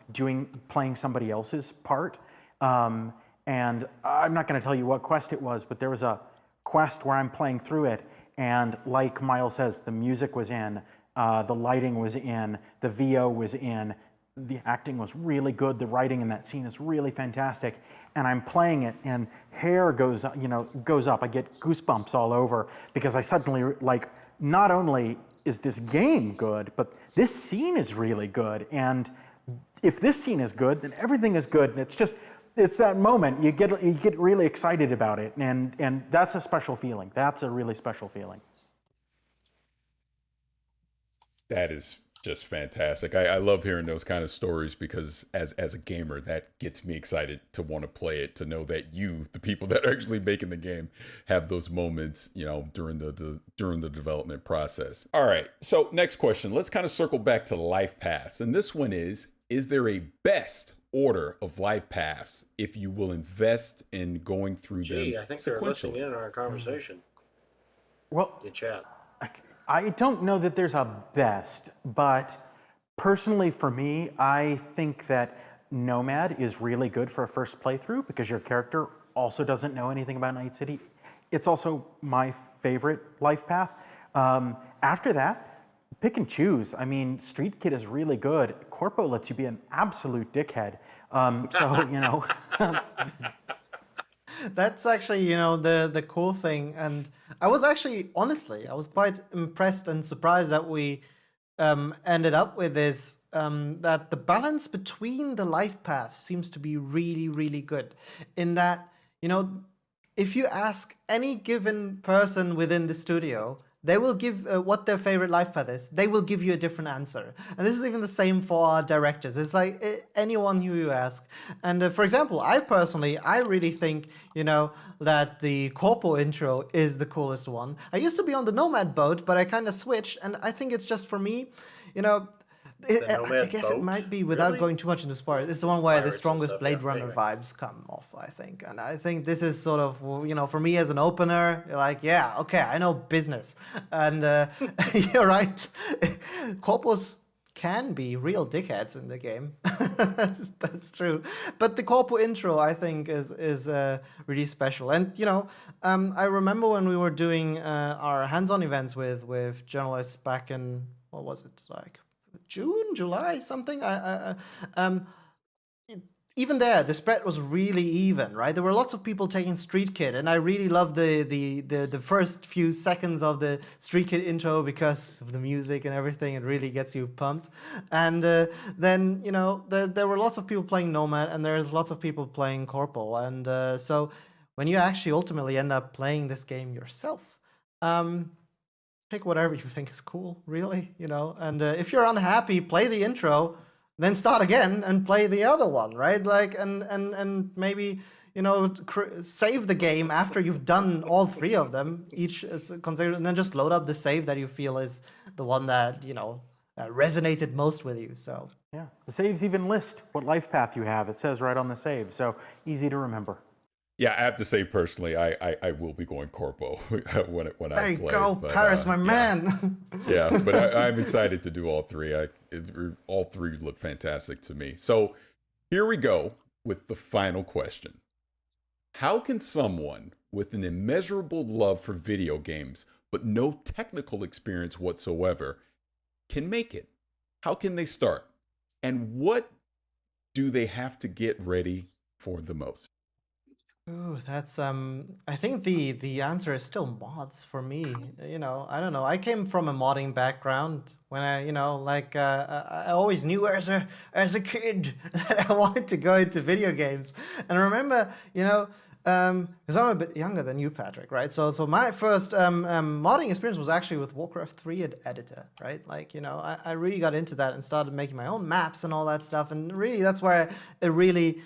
playing somebody else's part. And I'm not going to tell you what quest it was, but there was a quest where I'm playing through it, and like Miles says, the music was in, the lighting was in, the VO was in, the acting was really good, the writing in that scene is really fantastic, and I'm playing it and hair goes up. I get goosebumps all over because I suddenly, like, not only is this game good, but this scene is really good, and if this scene is good, then everything is good, and it's that moment, you get really excited about it, and that's a special feeling. That's a really special feeling.
That is just fantastic. I love hearing those kind of stories because as a gamer, that gets me excited to want to play it, to know that the people that are actually making the game, have those moments, during the development process. All right. So next question, let's kind of circle back to life paths. And this one is there a best order of life paths if you will invest in going through them
I think they're listening in on our conversation.
Well,
in chat.
I don't know that there's a best, but personally for me, I think that Nomad is really good for a first playthrough because your character also doesn't know anything about Night City. It's also my favorite life path. After that, pick and choose. I mean, Street Kid is really good. Corpo lets you be an absolute dickhead.
That's actually, the cool thing. And I was actually, honestly, I was quite impressed and surprised that we ended up with this, that the balance between the life paths seems to be really, really good. In that, if you ask any given person within the studio, they will give what their favorite life path is. They will give you a different answer. And this is even the same for our directors. It's like anyone who you ask. And for example, I really think, that the Corpo intro is the coolest one. I used to be on the Nomad boat, but I kind of switched. And I think it's just for me, I guess it might be, without going too much into spoilers, it's the one where the strongest Blade Runner vibes come off, I think. And I think this is sort of, for me as an opener, like, yeah, okay, I know business. And you're right. Corpos can be real dickheads in the game. That's true. But the Corpo intro, I think, is really special. And, I remember when we were doing our hands-on events with journalists back in, what was it, like June, July, something. even there, the spread was really even, right? There were lots of people taking Street Kid, and I really loved the first few seconds of the Street Kid intro because of the music and everything. It really gets you pumped. And then, there were lots of people playing Nomad, and there's lots of people playing Corpo. And so when you actually ultimately end up playing this game yourself, um, pick whatever you think is cool, really, And if you're unhappy, play the intro, then start again and play the other one, right? Like, and maybe save the game after you've done all three of them, each is considered, and then just load up the save that you feel is the one that resonated most with you. So
yeah, the saves even list what life path you have. It says right on the save, so easy to remember.
Yeah, I have to say personally, I will be going Corpo when I play.
There you go, Paris, my man.
Yeah, but I'm excited to do all three. All three look fantastic to me. So here we go with the final question. How can someone with an immeasurable love for video games, but no technical experience whatsoever, can make it? How can they start? And what do they have to get ready for the most?
Ooh, that's I think the answer is still mods for me. I don't know. I came from a modding background when I always knew as a kid that I wanted to go into video games. And I remember, because I'm a bit younger than you, Patrick, right? So my first modding experience was actually with Warcraft 3 editor, right? Like, I really got into that and started making my own maps and all that stuff. And really, that's where it really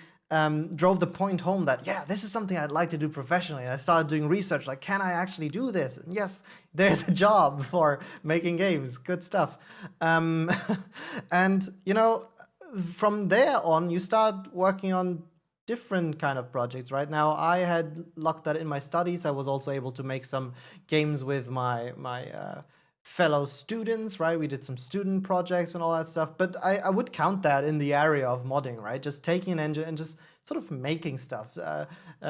drove the point home that, yeah, this is something I'd like to do professionally. And I started doing research, like, can I actually do this? And yes, there's a job for making games. Good stuff. And, from there on, you start working on different kind of projects. Right now, I had luck that in my studies, I was also able to make some games with my fellow students, right? We did some student projects and all that stuff, but I would count that in the area of modding, right? Just taking an engine and just sort of making stuff,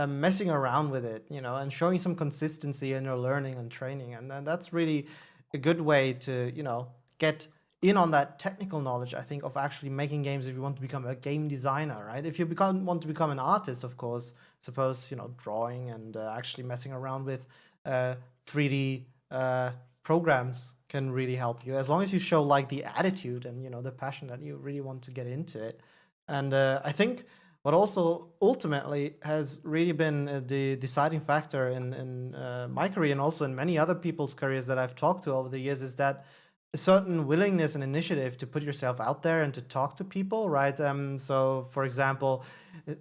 messing around with it, and showing some consistency in your learning and training. And then that's really a good way to, get in on that technical knowledge, I think, of actually making games if you want to become a game designer, right? If you want to become an artist, of course, suppose, drawing and actually messing around with 3D programs can really help you, as long as you show like the attitude and the passion that you really want to get into it. And I think what also ultimately has really been the deciding factor in my career and also in many other people's careers that I've talked to over the years is that a certain willingness and initiative to put yourself out there and to talk to people, right? So, for example,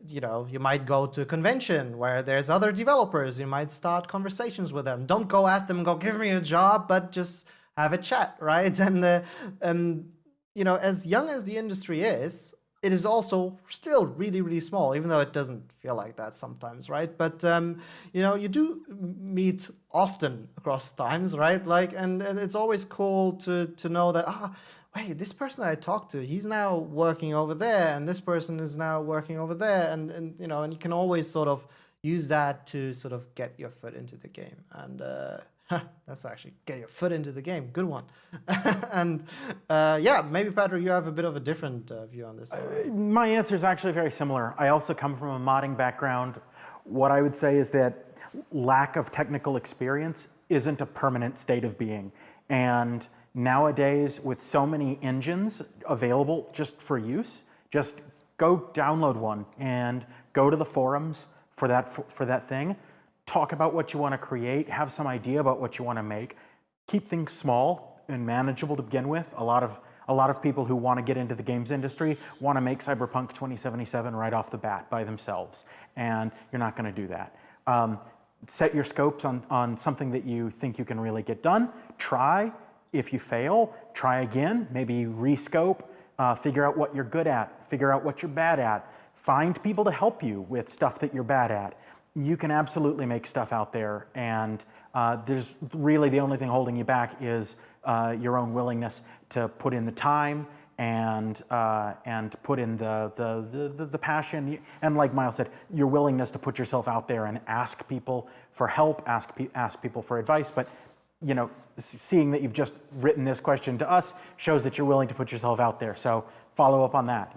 you might go to a convention where there's other developers. You might start conversations with them. Don't go at them and go, give me a job, but just have a chat, right? And as young as the industry is, it is also still really, really small, even though it doesn't feel like that sometimes, right? But you do meet often across times, right? Like, and it's always cool to know that wait, this person I talked to, he's now working over there, and this person is now working over there, and you can always sort of use that to sort of get your foot into the game. And that's actually get your foot into the game. Good one. And yeah, maybe Patrick, you have a bit of a different view on this.
My answer is actually very similar. I also come from a modding background. What I would say is that lack of technical experience isn't a permanent state of being. And nowadays, with so many engines available just for use, just go download one and go to the forums for that thing. Talk about what you want to create, have some idea about what you want to make. Keep things small and manageable to begin with. A lot of people who want to get into the games industry want to make Cyberpunk 2077 right off the bat by themselves, and you're not going to do that. Set your scopes on something that you think you can really get done. Try. If you fail, try again. Maybe rescope. Figure out what you're good at. Figure out what you're bad at. Find people to help you with stuff that you're bad at. You can absolutely make stuff out there, and there's really the only thing holding you back is your own willingness to put in the time and put in the passion, and like Miles said, your willingness to put yourself out there and ask people for help, ask people for advice. But seeing that you've just written this question to us shows that you're willing to put yourself out there. So follow up on that.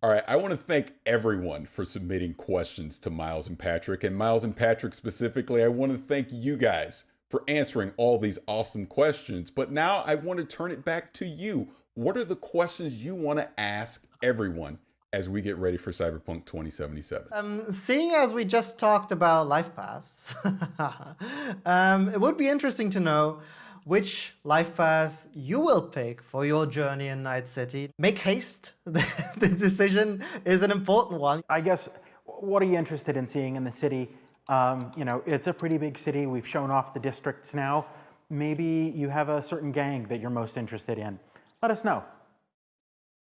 All right, I want to thank everyone for submitting questions to Miles and Patrick. And Miles and Patrick specifically, I want to thank you guys for answering all these awesome questions. But now I want to turn it back to you. What are the questions you want to ask everyone as we get ready for Cyberpunk 2077?
Seeing as we just talked about life paths, it would be interesting to know which life path you will pick for your journey in Night City. Make haste. The decision is an important one.
I guess, what are you interested in seeing in the city? You know, it's a pretty big city. We've shown off the districts now. Maybe you have a certain gang that you're most interested in. Let us know.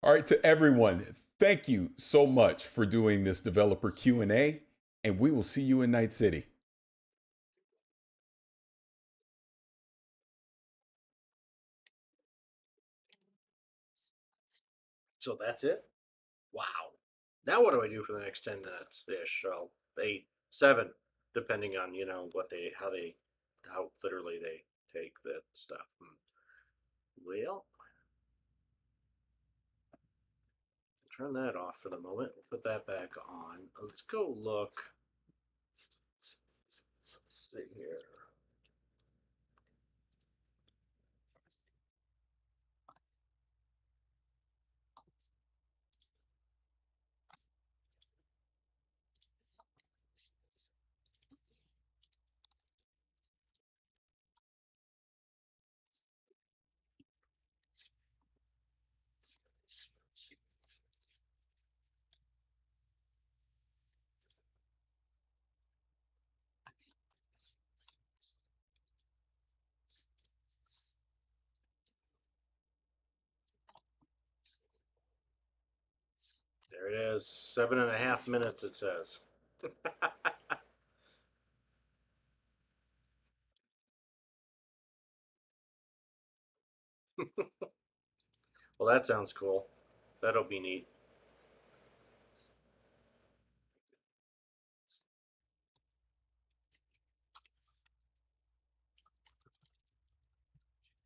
All right, to everyone, thank you so much for doing this developer Q&A, and we will see you in Night City.
So that's it? Wow. Now what do I do for the next 10 minutes ish? Well, 8, 7, depending on, how literally they take that stuff. Well, turn that off for the moment. We'll put that back on. Let's go look. Let's see here. There it is. 7.5 minutes, it says. Well, that sounds cool. That'll be neat.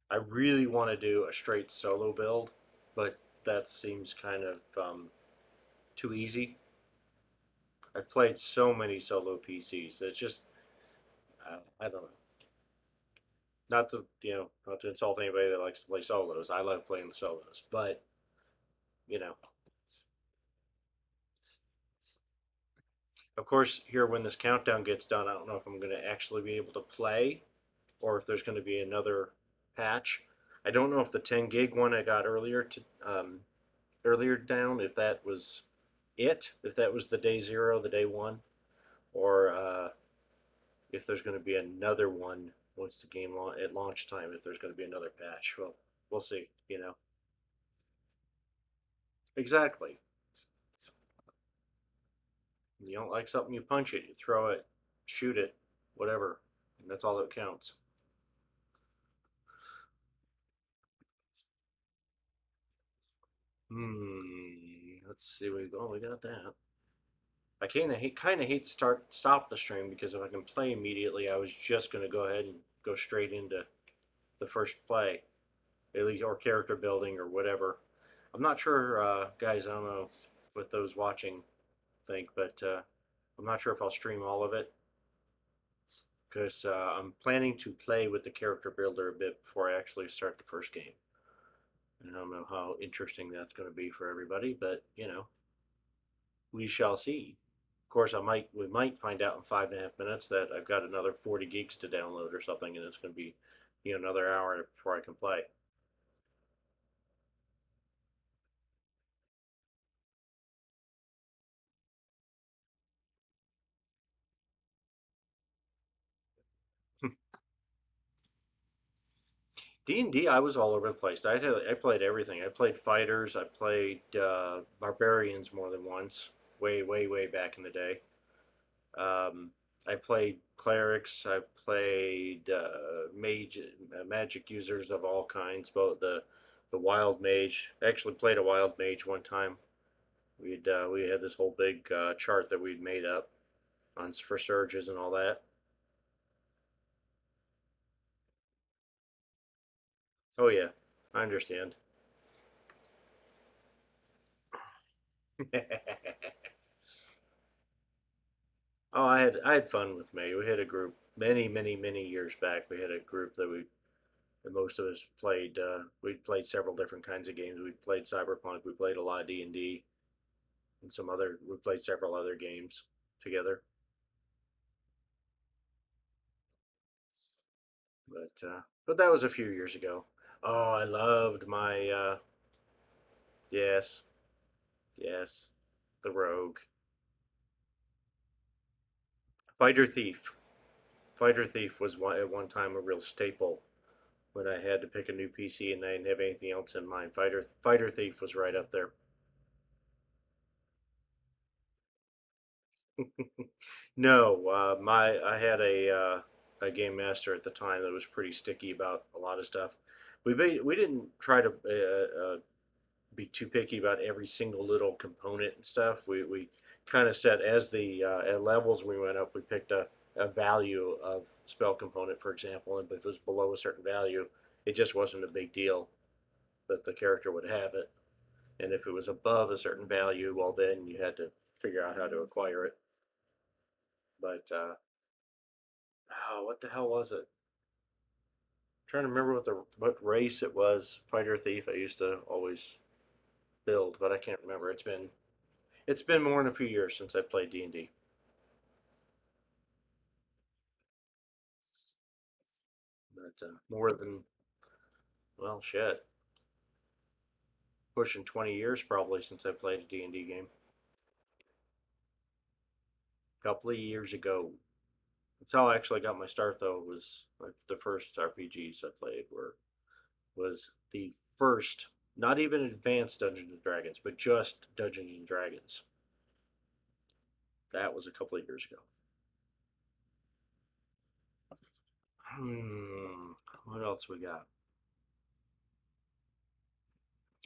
I really want to do a straight solo build, but that seems kind of too easy. I've played so many solo PCs that just I don't know. Not to insult anybody that likes to play solos. I love playing the solos, but you know, of course, here when this countdown gets done, I don't know if I'm going to actually be able to play or if there's going to be another patch. I don't know if the 10 gig one I got earlier down, if that was if that was the day zero, the day one, or if there's going to be another one once the game at launch time, if there's going to be another patch. Well, we'll see. Exactly. You don't like something, you punch it, you throw it, shoot it, whatever. And that's all that counts. Let's see. We got that. I kind of hate to stop the stream because if I can play immediately, I was just going to go ahead and go straight into the first play, at least, or character building or whatever. I'm not sure, guys. I don't know what those watching think, but I'm not sure if I'll stream all of it because I'm planning to play with the character builder a bit before I actually start the first game. And I don't know how interesting that's going to be for everybody, but we shall see. Of course, we might find out in 5.5 minutes that I've got another 40 gigs to download or something, and it's going to be another hour before I can play. D&D, I was all over the place. I played everything. I played fighters. I played barbarians more than once, way, way, way back in the day. Um, I played clerics. I played magic users of all kinds. Both the wild mage. I actually played a wild mage one time. We had this whole big chart that we'd made up on for surges and all that. Oh yeah, I understand. Oh, I had fun with May. We had a group many years back. We had a group that most of us played. We played several different kinds of games. We played Cyberpunk. We played a lot of D&D and some other. We played several other games together. But that was a few years ago. Oh, I loved my yes, yes, the Rogue Fighter Thief. Fighter Thief was at one time a real staple when I had to pick a new PC and I didn't have anything else in mind. Fighter Thief was right up there. No, my I had a game master at the time that was pretty sticky about a lot of stuff. We didn't try to be too picky about every single little component and stuff. We kind of set as the at levels we went up, we picked a value of spell component, for example, and if it was below a certain value, it just wasn't a big deal that the character would have it. And if it was above a certain value, well, then you had to figure out how to acquire it. But oh, what the hell was it? I'm trying to remember what race it was. Fighter Thief. I used to always build, but I can't remember. It's been more than a few years since I played D&D. But more than well, shit, pushing 20 years probably since I played a D&D game. A couple of years ago. That's how I actually got my start though. Was like the first RPGs I played was the first, not even advanced Dungeons and Dragons, but just Dungeons and Dragons. That was a couple of years ago. Hmm, what else we got?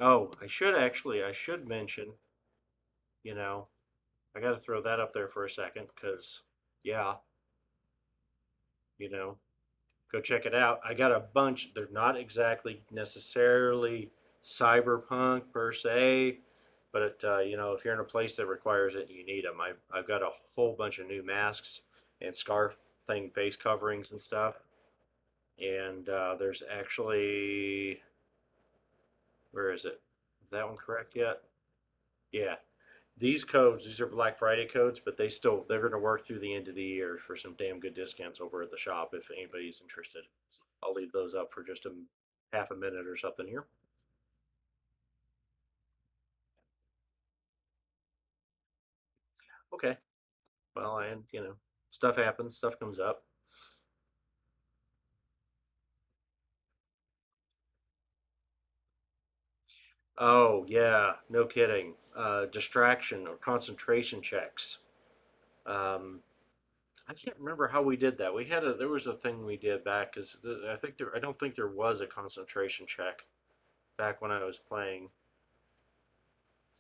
Oh, I should mention, you know, I got to throw that up there for a second because, yeah, you know, go check it out. I got a bunch. They're not exactly necessarily cyberpunk per se, but if you're in a place that requires it, you need them. I've got a whole bunch of new masks and scarf thing face coverings and stuff. And there's actually, where is it? Is that one correct yet? Yeah. These are Black Friday codes, but they're going to work through the end of the year for some damn good discounts over at the shop if anybody's interested. I'll leave those up for just a half a minute or something here. Okay. Well, and stuff happens, stuff comes up. Oh yeah, no kidding. Distraction or concentration checks. Um, I can't remember how we did that. There was a thing we did back because I don't think there was a concentration check back when I was playing.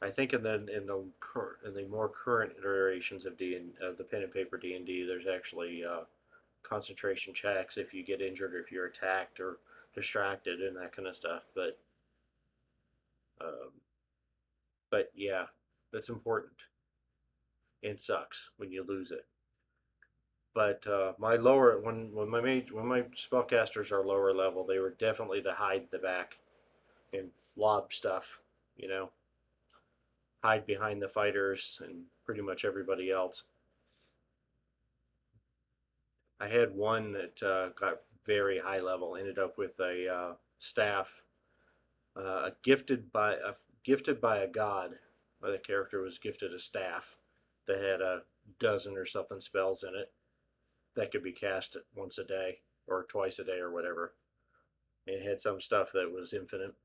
I think in the more current iterations of of the pen and paper D&D, there's actually concentration checks if you get injured or if you're attacked or distracted and that kind of stuff. Um, but yeah, that's important. It sucks when you lose it. But my lower when my spellcasters are lower level, they were definitely the hide the back and lob stuff. You know, hide behind the fighters and pretty much everybody else. I had one that got very high level, ended up with a staff, gifted by a god. The character was gifted a staff that had a dozen or something spells in it that could be cast once a day or twice a day or whatever. It had some stuff that was infinite.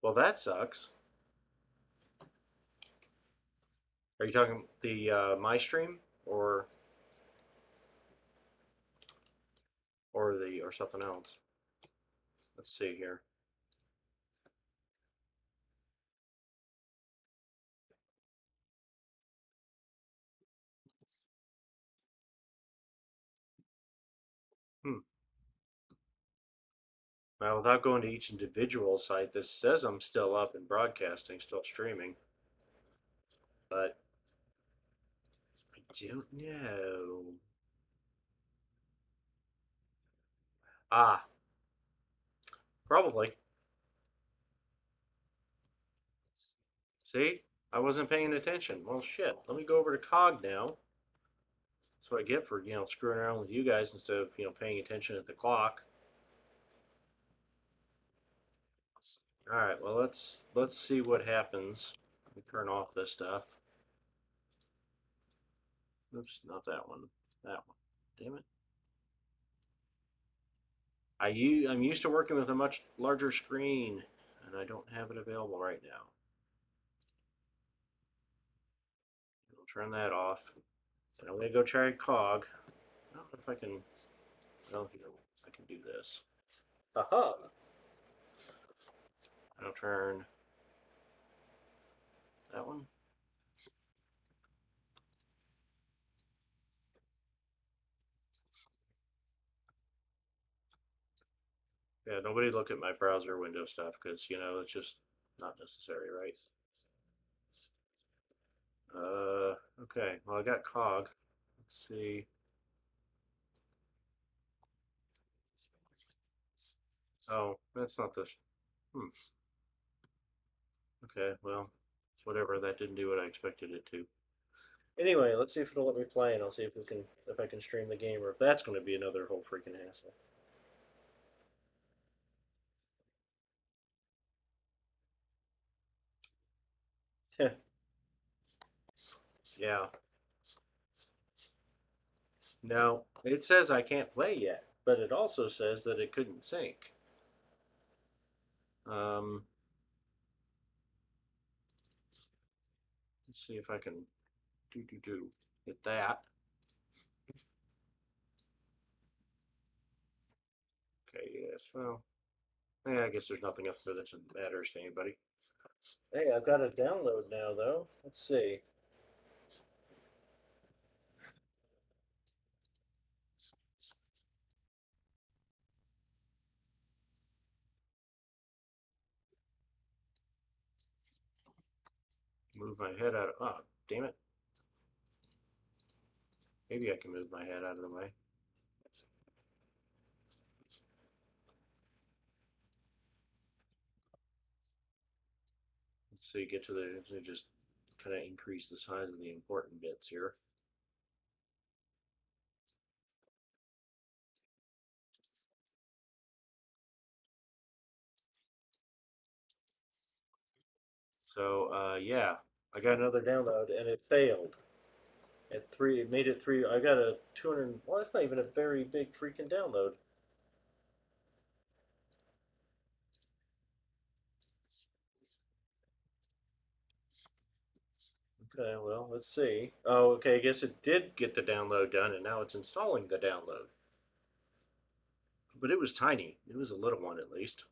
Well, that sucks. Are you talking the my stream or something else? Let's see here. Hmm. Now, without going to each individual site, this says I'm still up and broadcasting, still streaming. But I don't know. Ah, probably. See? I wasn't paying attention. Well, shit. Let me go over to COG now. That's what I get for, screwing around with you guys instead of, paying attention at the clock. All right, well, let's see what happens. Let me turn off this stuff. Oops, not that one. That one. Damn it. I'm used to working with a much larger screen, and I don't have it available right now. I'll turn that off. And I'm gonna go try COG. I don't know if I can. Well, I can do this. Aha! I'll turn that one. Yeah, nobody look at my browser window stuff because it's just not necessary, right? Okay. Well, I got COG. Let's see. Oh, that's not the. Hmm. Okay. Well, whatever. That didn't do what I expected it to. Anyway, let's see if it'll let me play, and I'll see if I can stream the game, or if that's going to be another whole freaking hassle. Yeah. Now it says I can't play yet, but it also says that it couldn't sync. Um, let's see if I can do hit that. Okay. Yes. Well. Yeah. I guess there's nothing up there that matters to anybody. Hey, I've got a download now, though. Let's see. Move my head out. Oh, damn it. Maybe I can move my head out of the way. Let's see. Get to the. Just kind of increase the size of the important bits here. So yeah, I got another download and it failed. At three, it made it three. I got a 200. Well, that's not even a very big freaking download. Okay, well, let's see. Oh, okay. I guess it did get the download done, and now it's installing the download. But it was tiny. It was a little one, at least.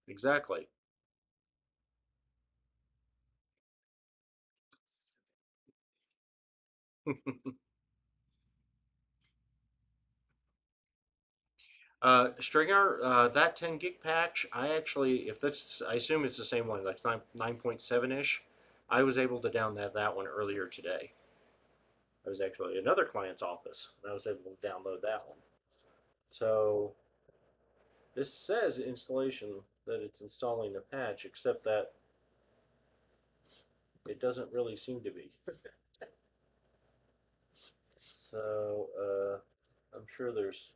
Exactly. Stringer, that 10 gig patch, I actually, if that's, I assume it's the same one, like 9.7 ish. I was able to download that one earlier today. I was actually at another client's office, and I was able to download that one. So this says installation that it's installing the patch, except that it doesn't really seem to be. So I'm sure there's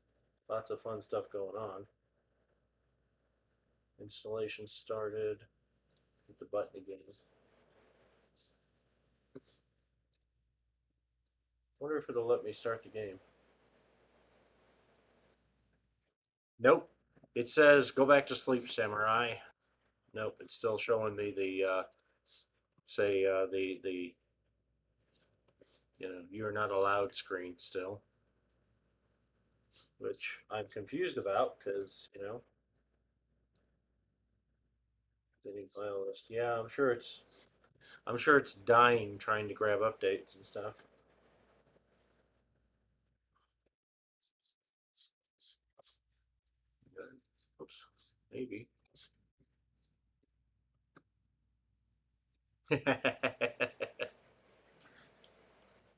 lots of fun stuff going on. Installation started. Hit the button again. Wonder if it'll let me start the game. Nope. It says go back to sleep, samurai. Nope. It's still showing me the the you're not allowed screen still, which I'm confused about because didn't file list. Yeah, I'm sure it's dying trying to grab updates and stuff. maybe.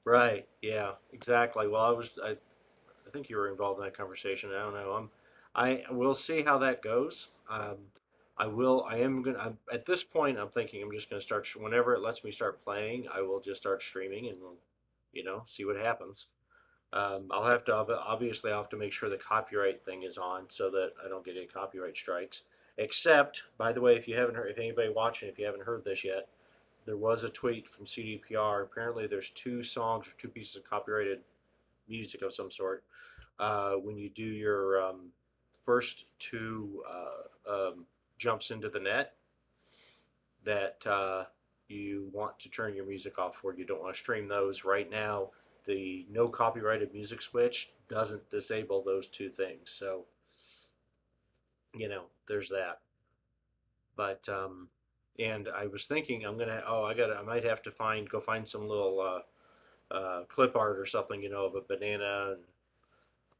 Right. Yeah. Exactly. Well, I think you were involved in that conversation. I don't know. I will see how that goes. I am gonna. At this point, I'm thinking I'm just gonna start. Whenever it lets me start playing, I will just start streaming and we'll, see what happens. I'll have to obviously I'll have to make sure the copyright thing is on so that I don't get any copyright strikes. Except, by the way, if you haven't heard, if anybody watching, if you haven't heard this yet, there was a tweet from CDPR. Apparently, there's two songs or two pieces of copyrighted music of some sort. When you do your first two jumps into the net, that you want to turn your music off for. You don't want to stream those right now. The no copyrighted music switch doesn't disable those two things. So, there's that. But and I was thinking I might have to go find some little clip art or something, of a banana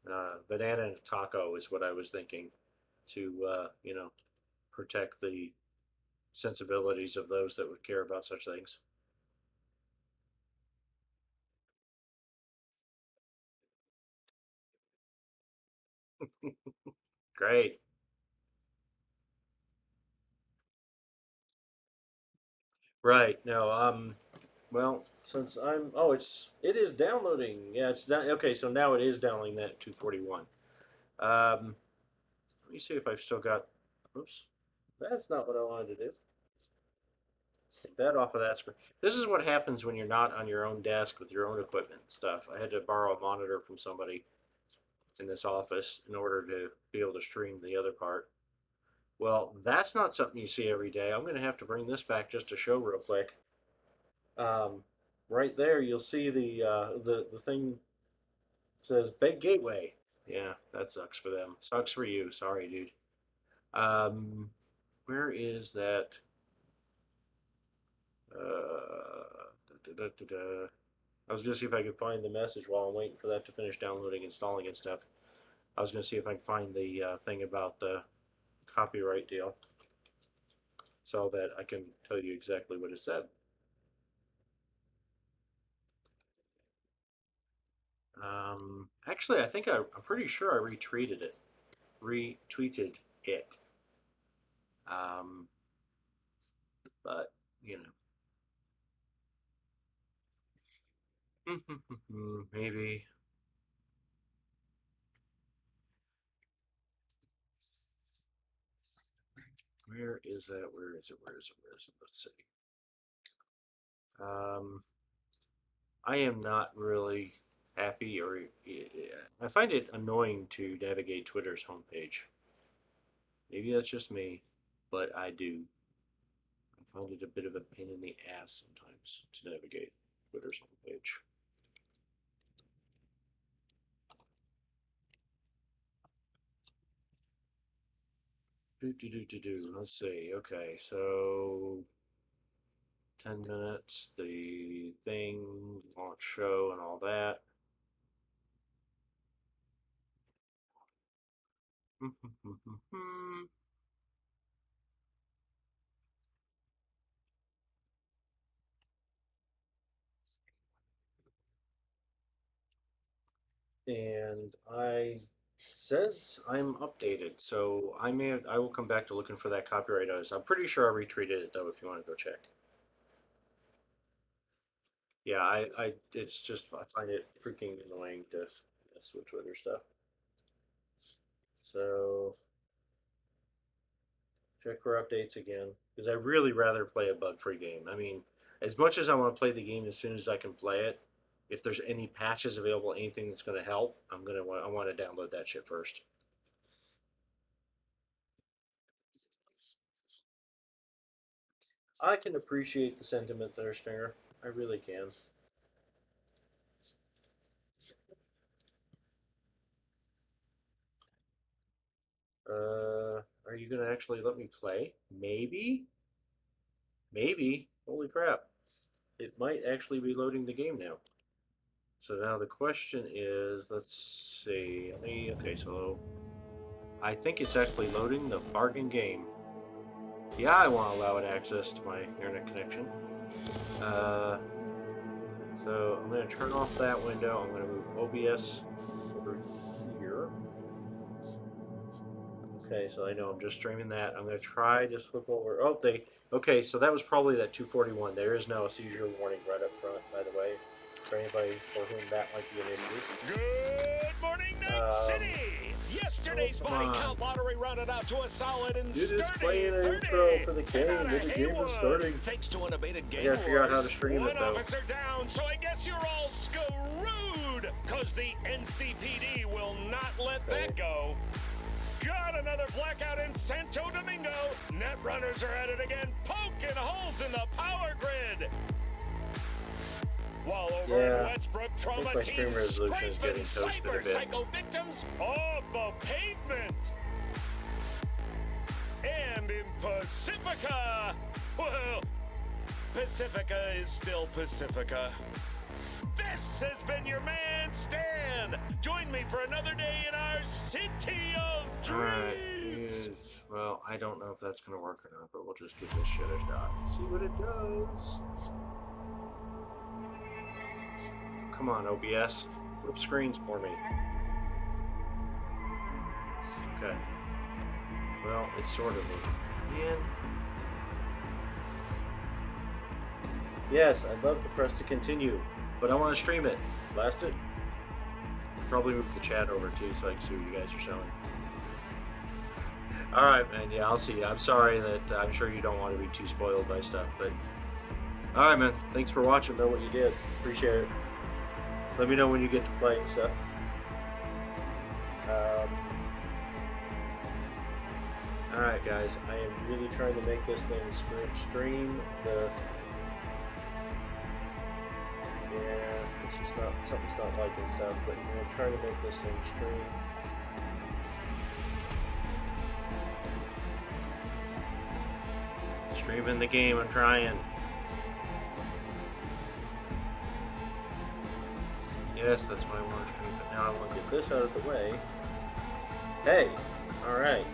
and a taco is what I was thinking to protect the sensibilities of those that would care about such things. Great. Right. No. Well, since it is downloading. Yeah, it's down. Okay, so now it is downloading that at 241. Let me see if I've still got. Oops. That's not what I wanted to do. Take that off of that screen. This is what happens when you're not on your own desk with your own equipment and stuff. I had to borrow a monitor from somebody in this office in order to be able to stream the other part. Well, that's not something you see every day. I'm going to have to bring this back just to show real quick. Um, right there, you'll see the thing says Big Gateway. Yeah, that sucks for them. Sucks for you. Sorry, dude. Um, where is that? Da, da, da, da. I was gonna see if I could find the message while I'm waiting for that to finish downloading, installing and stuff. I was gonna see if I can find the thing about the copyright deal so that I can tell you exactly what it said. Actually, I'm pretty sure I retweeted it. Um, but you know, maybe where is that? Where is it? Where is it? Where is it? Let's see. Um, I am not really happy, or I find it annoying to navigate Twitter's homepage. Maybe that's just me, but I do. I find it a bit of a pain in the ass sometimes to navigate Twitter's homepage. Let's see. Okay, so 10 minutes, the thing, launch show, and all that. And I says I'm updated, so I will come back to looking for that copyright notice. I'm pretty sure I retweeted it though. If you want to go check. Yeah, it's just I find it freaking annoying to mess with Twitter stuff. So check for updates again because I really rather play a bug-free game. I mean, as much as I want to play the game as soon as I can play it, if there's any patches available, anything that's going to help, I want to download that shit first. I can appreciate the sentiment there, Stinger. I really can. Are you gonna actually let me play? Maybe? Maybe. Holy crap. It might actually be loading the game now. So now the question is, let's see. Okay, so I think it's actually loading the bargain game. Yeah, I want to allow it access to my internet connection. So I'm going to turn off that window. I'm going to move OBS over here. Okay, so I know I'm just streaming that. I'm going to try to flip over. Oh, okay, so that was probably that 241. There is no seizure warning right up front, by the way, for anybody for whom that might be an issue.
Good morning, Night City! Yesterday's body count lottery rounded out to a solid and
Dude, it's
sturdy
playing an
30.
intro for the game.
And out of
The game is
Haywood.
starting.
Thanks to unabated game
gotta figure out how to
wars,
stream it,
one
though.
officer down, so I guess you're all screwed, because the NCPD will not let that go. Got another blackout in Santo Domingo. Net runners are at it again, poking holes in the power grid. While over in Westbrook, trauma
my stream
teams
resolution is
scraping
getting toasted a
cyber
bit.
psycho victims off the pavement. And in Pacifica, well, Pacifica is still Pacifica. This has been your man, Stan. Join me for another day in our city of dreams.
Well, I don't know if that's going to work or not, but we'll just give this shit a shot and see what it does. Come on, OBS. Flip screens for me. Okay. Well, it's sort of moving. Yes, I'd love to press to continue, but I want to stream it. Blast it. Probably move the chat over too so I can see what you guys are showing. Alright, man. Yeah, I'll see you. I'm sorry that I'm sure you don't want to be too spoiled by stuff, but alright, man. Thanks for watching. Know what you did. Appreciate it. Let me know when you get to play and stuff. Alright, guys. I am really trying to make this thing stream the... Yeah, it's just not... Something's not liking stuff, but I'm going to try to make this thing stream. Streaming the game, I'm trying. Yes, that's what I want to stream, but now I want to get this out of the way. Hey! Alright.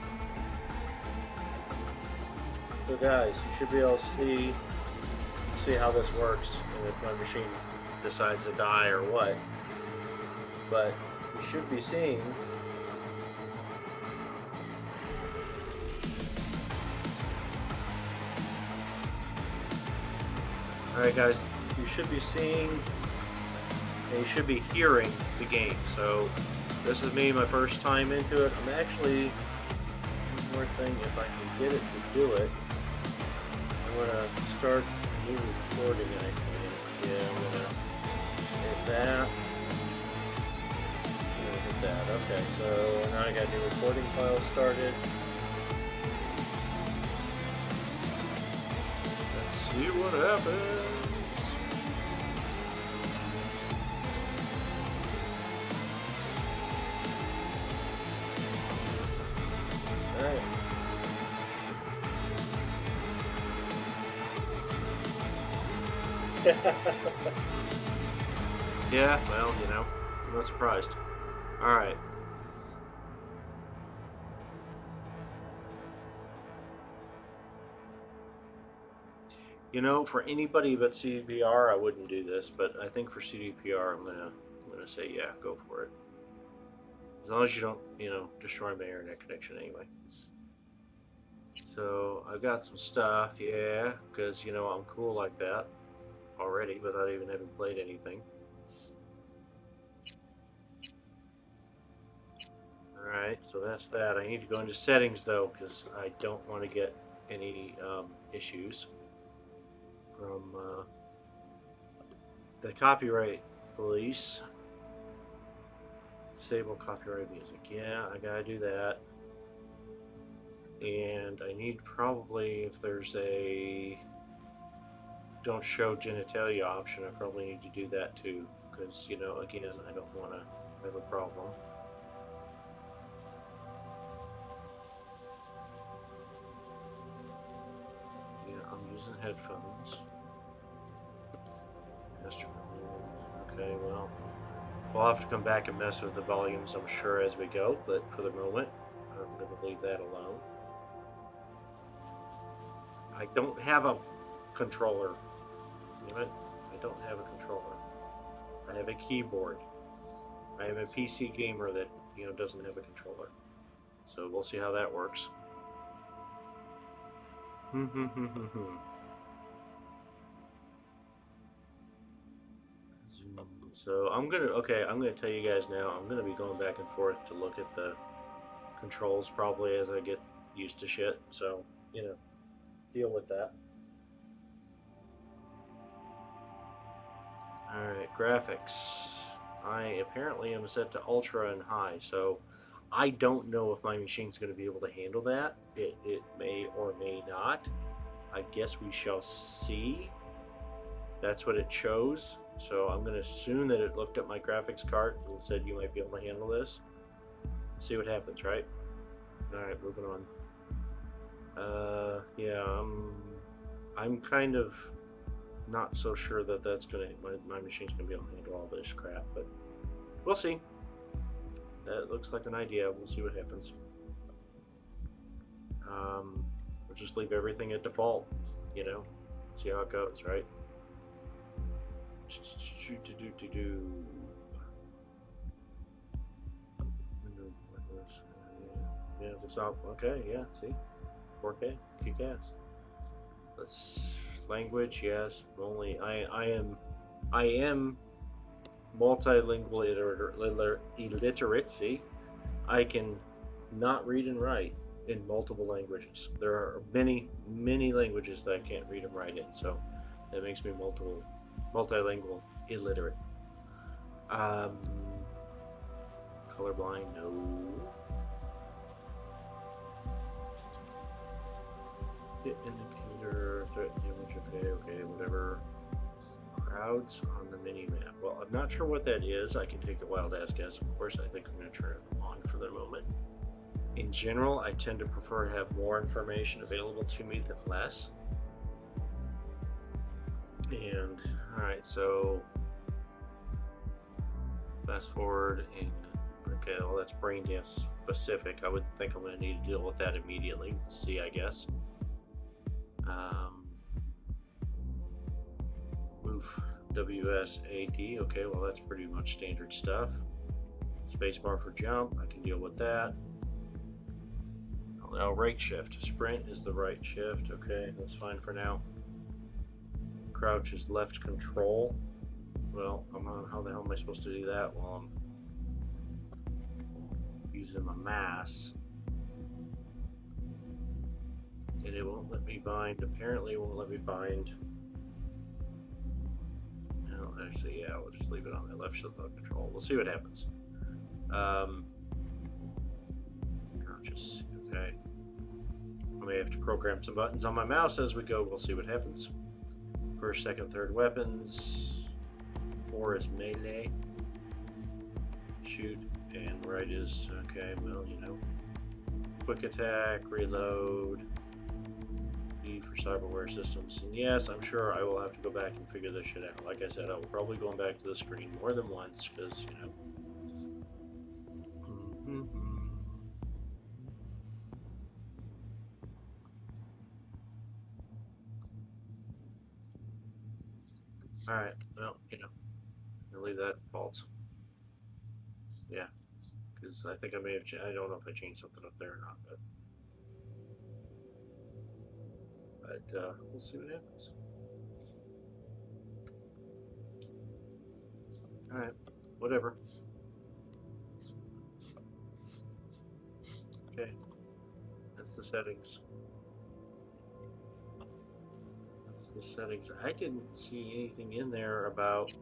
So guys, you should be able to see how this works, and if my machine decides to die or what. But you should be seeing Alright guys, you should be seeing and you should be hearing the game. So this is me, my first time into it. I'm actually, one more thing, if I can get it to do it, I'm gonna start a new recording, I think. Yeah, I'm gonna hit that. I'm gonna hit that. Okay, so now I got a new recording file started. Let's see what happens. Alright. Yeah, well, you know, I'm not surprised. Alright. You know, for anybody but CDPR, I wouldn't do this, but I think for CDPR, I'm gonna say yeah, go for it. As long as you don't, you know, destroy my internet connection anyway. So I've got some stuff, yeah, because you know I'm cool like that already without even having played anything. Alright, so that's that. I need to go into settings though, because I don't want to get any issues from the copyright police. Disable copyright music. Yeah, I gotta do that. And I need probably, if there's a don't show genitalia option, I probably need to do that too. Because, you know, again, I don't want to have a problem. Yeah, I'm using headphones. Okay, well, we'll have to come back and mess with the volumes, I'm sure, as we go, but for the moment, I'm going to leave that alone. I don't have a controller. Damn it. I don't have a controller. I have a keyboard. I am a PC gamer that, doesn't have a controller. So we'll see how that works. So I'm gonna tell you guys now, I'm gonna be going back and forth to look at the controls probably as I get used to shit. So, deal with that. Alright, graphics. I apparently am set to ultra and high, so I don't know if my machine's going to be able to handle that. It may or may not. I guess we shall see. That's what it chose. So I'm going to assume that it looked at my graphics card and said you might be able to handle this. See what happens, right? Alright, moving on. Yeah, I'm kind of not so sure that that's gonna my machine's gonna be able to handle all this crap, but we'll see. That looks like an idea. We'll see what happens. We'll just leave everything at default, see how it goes, right? Yeah, it's not okay. Yeah, see, 4K, kick ass. Let's language. Yes, only I am multilingual illiterate. See, I can not read and write in multiple languages. There are many languages that I can't read and write in, so that makes me multilingual illiterate. Colorblind, no. Hit indicator, threat damage, okay, whatever. Crowds on the mini map. Well, I'm not sure what that is. I can take a wild ass guess. Of course, I think I'm going to turn it on for the moment. In general, I tend to prefer to have more information available to me than less. And, alright, so fast forward and, okay, well, that's brain dance specific. I would think I'm going to need to deal with that immediately. We'll see, I guess. Move WSAD. Okay, well, that's pretty much standard stuff. Spacebar for jump. I can deal with that. Now, right shift. Sprint is the right shift. Okay, that's fine for now. Crouch is left control. Well, how the hell am I supposed to do that while I'm using my mouse? And it won't let me bind. Apparently, it won't let me bind. No, actually, yeah, we'll just leave it on my left shift control. We'll see what happens. Crouches. Okay. I may have to program some buttons on my mouse as we go. We'll see what happens. First, second, third weapons. 4 is melee. Shoot. And right is, okay, well, quick attack, reload. E for cyberware systems. And yes, I'm sure I will have to go back and figure this shit out. Like I said, I will probably go back to the screen more than once because, Alright, well, I'll leave that false. Yeah, because I think I may have, I don't know if I changed something up there or not, but we'll see what happens. Alright, whatever. Okay, that's the settings. That's the settings. I didn't see anything in there about...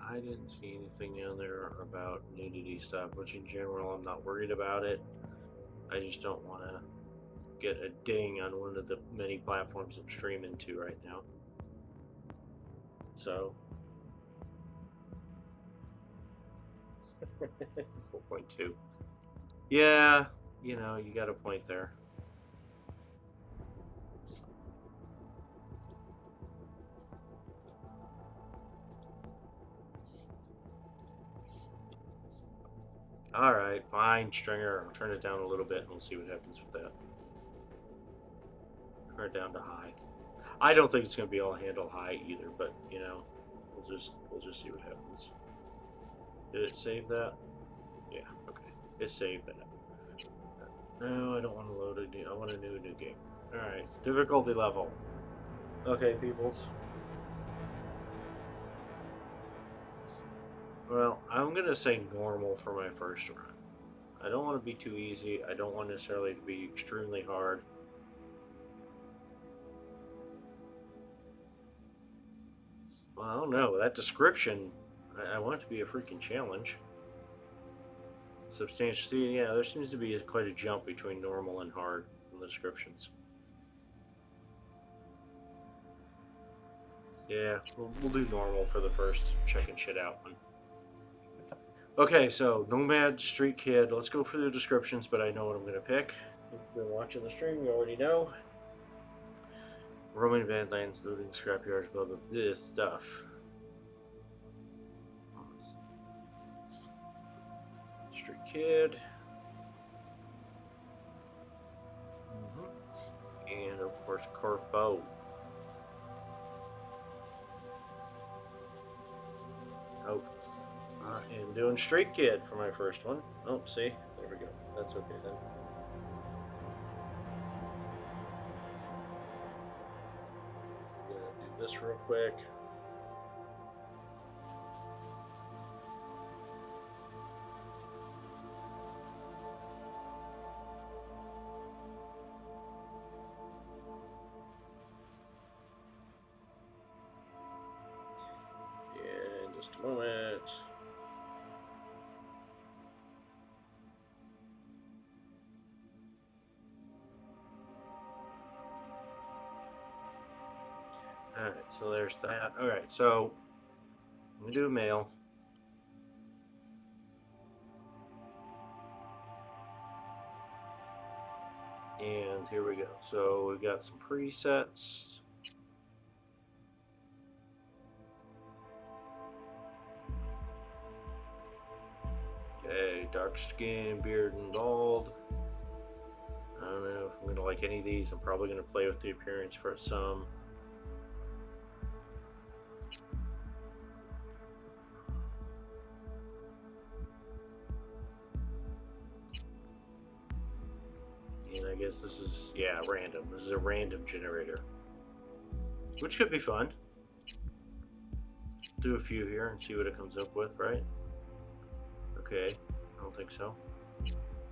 I didn't see anything in there about nudity stuff, which in general I'm not worried about it. I just don't want to get a ding on one of the many platforms I'm streaming to right now. So 4.2. Yeah, you got a point there. Alright, fine, Stringer. I'll turn it down a little bit and we'll see what happens with that. Turn it down to high. I don't think it's gonna be all handle high either, but you know, we'll just see what happens. Did it save that? Yeah, okay. It saved that. No, I don't want to load a new I want a new game. Alright. Difficulty level. Okay, peoples. Well, I'm gonna say normal for my first run. I don't want to be too easy. I don't want necessarily to be extremely hard. Well, I don't know. That description, I want it to be a freaking challenge. Substantial. See, yeah, there seems to be quite a jump between normal and hard in the descriptions. Yeah, we'll do normal for the first checking shit out one. Okay, so Nomad, Street Kid. Let's go through the descriptions, but I know what I'm going to pick. If you've been watching the stream, you already know. Roaming Badlands, looting scrapyards, blah, blah, this stuff. Street Kid. And, of course, Corpo. Oh. And doing Street Kid for my first one. Oh, see? There we go. That's okay then. I'm gonna do this real quick. Yeah, just a moment. Alright, so there's that. Alright, so I'm gonna do a mail. And here we go. So we've got some presets. Okay, dark skin, beard, and bald. I don't know if I'm gonna like any of these. I'm probably gonna play with the appearance for some. And I guess this is, yeah, random. This is a random generator, which could be fun. Do a few here and see what it comes up with, right? Okay, I don't think so.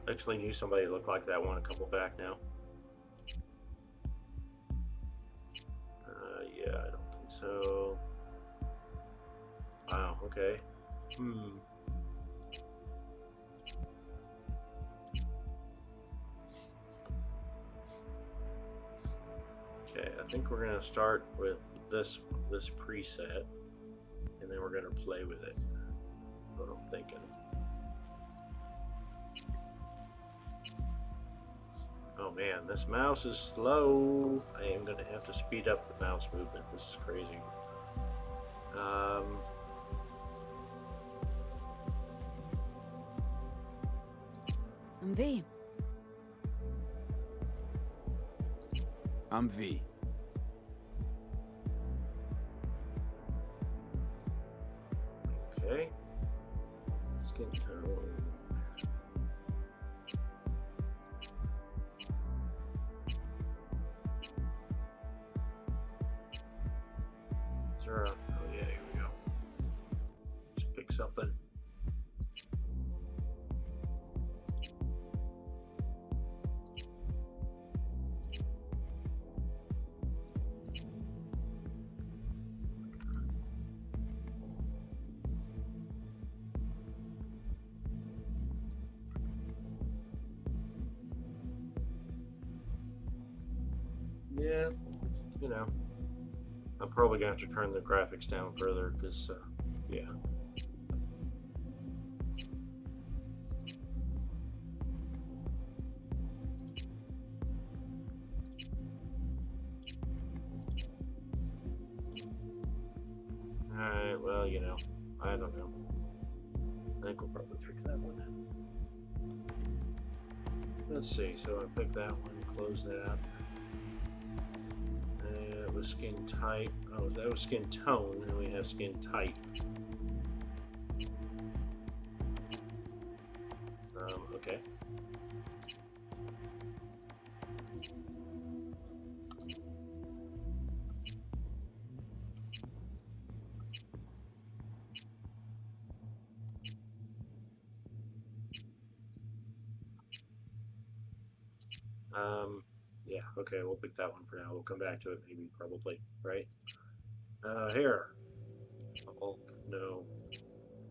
I actually knew somebody that looked like that one a couple back now. Yeah, I don't think so. Wow, okay. Okay, I think we're gonna start with this preset, and then we're gonna play with it. That's what I'm thinking. Oh man, this mouse is slow. I am gonna have to speed up the mouse movement. This is crazy.
I'm V.
I'm V.
Okay. Skin tone. Zero. Oh yeah, here we go. Just pick something. Yeah, you know, I'm probably gonna have to turn the graphics down further because, yeah. Alright, well, you know, I don't know. I think we'll probably fix that one. Let's see, so I pick that one, close that. It was skin type. Oh, that was skin tone, and we have skin type. Okay. Yeah, okay, we'll pick that one for now. We'll come back to it maybe, probably, right? Here. Oh, no.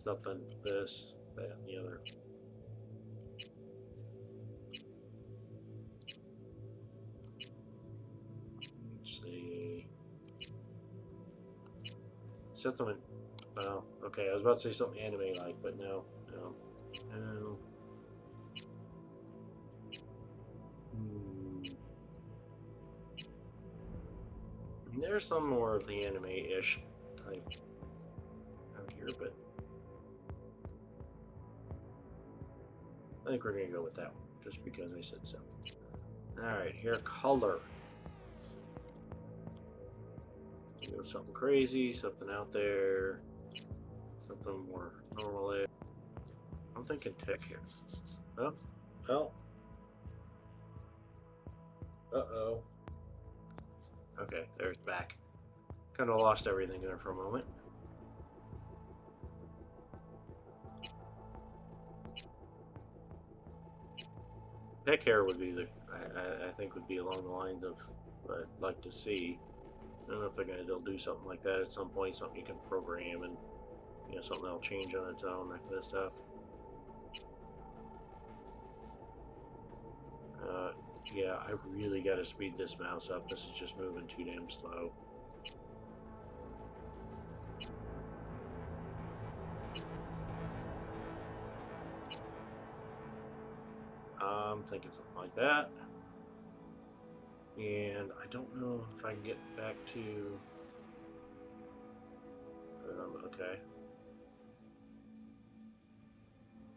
Something, this, that, and the other. Let's see. Set them in. Well, okay, I was about to say something anime-like, but no. There's some more of the anime-ish type out here, but I think we're gonna go with that one, just because I said so. Alright, here, color. Go something crazy, something out there, something more normal. I'm thinking tech here. Oh, oh. Uh-oh. Okay, there's back. Kind of lost everything there for a moment. Tech hair would be the, I think would be along the lines of what I'd like to see. I don't know if they'll do something like that at some point, something you can program and, you know, something that'll change on its own, that kind of stuff. Yeah, I really got to speed this mouse up. This is just moving too damn slow. I'm thinking something like that. And I don't know if I can get back to... okay.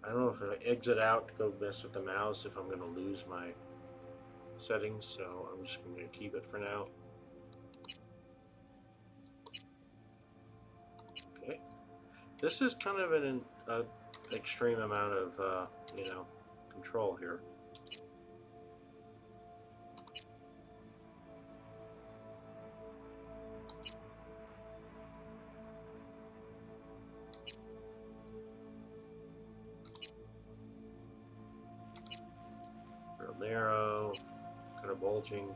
I don't know if I exit out to go mess with the mouse, if I'm going to lose my settings, so I'm just going to keep it for now. Okay. This is kind of an extreme amount of, you know, control here. Real narrow, kind of bulging.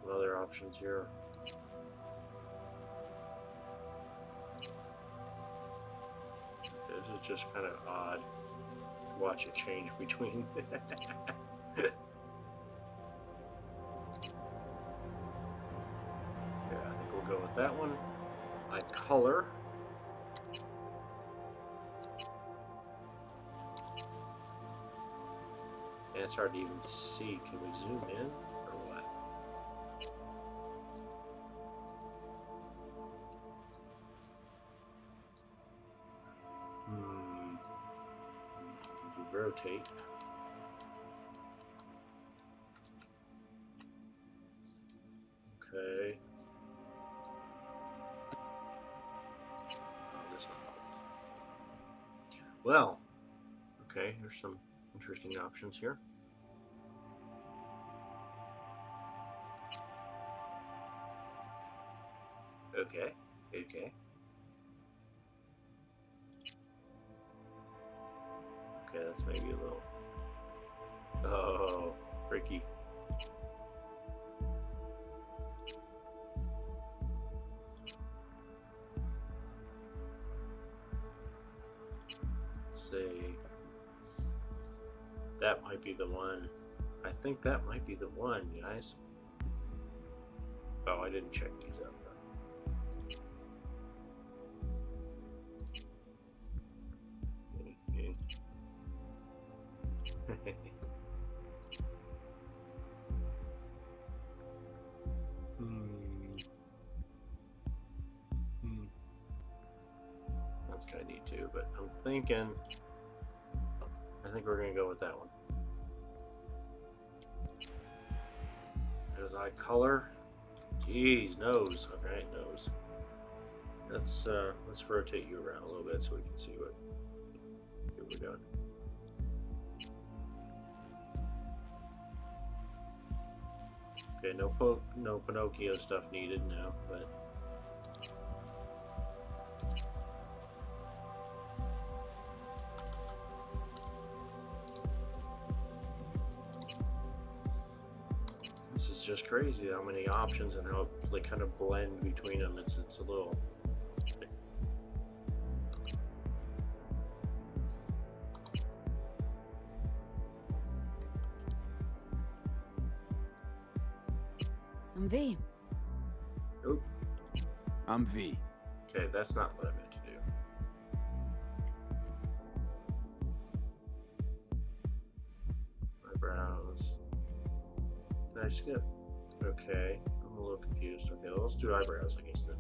Some other options here. This is just kind of odd to watch it change between. Yeah, I think we'll go with that one. I color. And it's hard to even see. Can we zoom in or what? Can do rotate. Okay. Oh, this one. Well, okay, there's some interesting options here. Okay, okay. Okay, that's maybe a little... Oh, tricky. Let's see. That might be the one. I think that might be the one, guys. Oh, I didn't check these out. That's kind of neat too, but but I'm thinking, I think we're gonna go with that one. There's eye color. Jeez, nose. Okay, nose. Let's rotate you around a little bit so we can see what we're doing. Okay, no Pinocchio stuff needed now, but this is just crazy how many options and how they kind of blend between them. It's a little.
I'm V.
Oh,
I'm V.
okay, that's not what I meant to do. Eyebrows. Can I skip? Okay, I'm a little confused. Okay, well, let's do eyebrows, I guess then.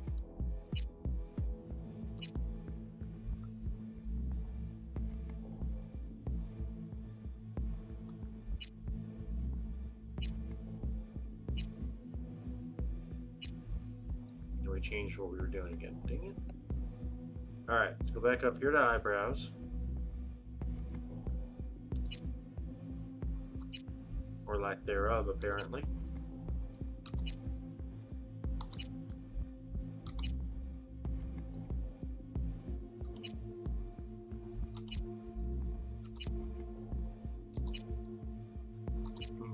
And we changed what we were doing again. Dang it. Alright, let's go back up here to eyebrows. Or lack thereof, apparently.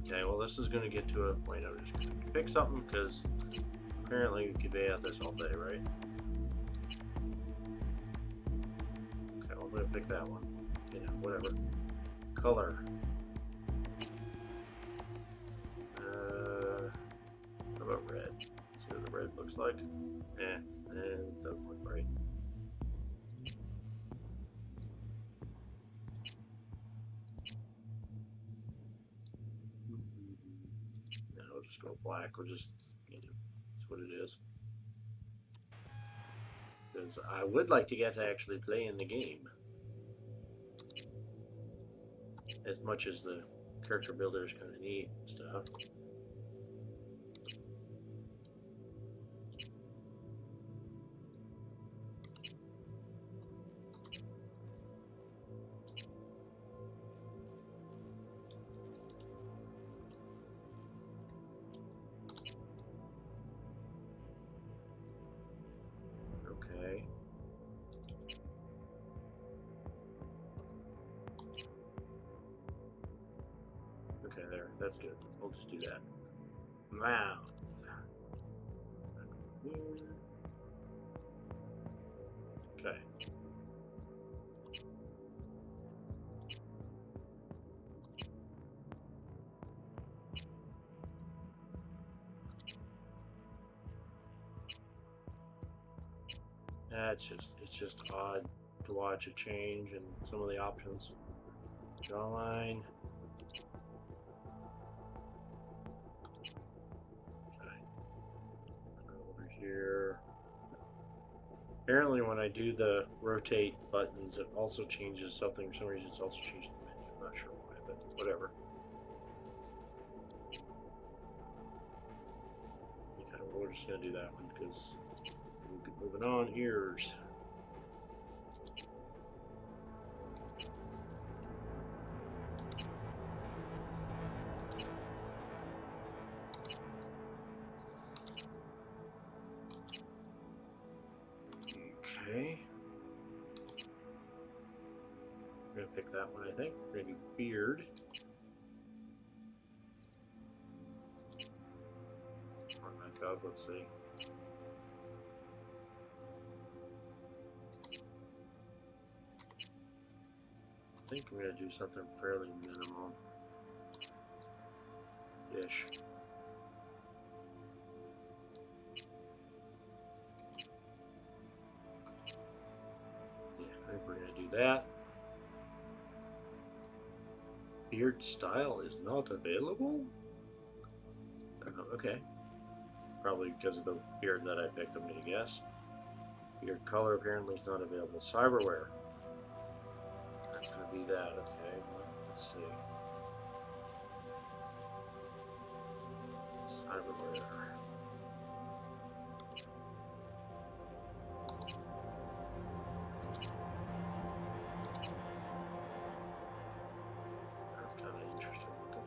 Okay, well this is going to get to a point. I'm just going to pick something because apparently we could be at this all day, right? Okay, well, I'm going to pick that one. Yeah, whatever. Color. How about red? Let's see what the red looks like. And it doesn't look right. No, we'll just go black. We'll just, that's what it is. Because I would like to get to actually play in the game. As much as the character builder is kind of neat and stuff. Okay. Okay, there. That's good. We'll just do that. Mouth. Okay. It's just odd to watch a change in some of the options. Jawline. Okay. Over here. Apparently when I do the rotate buttons, it also changes something. For some reason it's also changed the menu. I'm not sure why, but whatever. Okay, well, we're just gonna do that one because we'll keep moving on. Ears. Okay. We're gonna pick that one, I think. We're gonna do beard. Run back up, let's see. I think I'm gonna do something fairly minimal. Ish. Yeah, I think we're gonna do that. Beard style is not available? Okay. Probably because of the beard that I picked, I'm gonna guess. Beard color apparently is not available. Cyberware. be that. Okay, well, let's see. Cyberware. That's kind of interesting looking.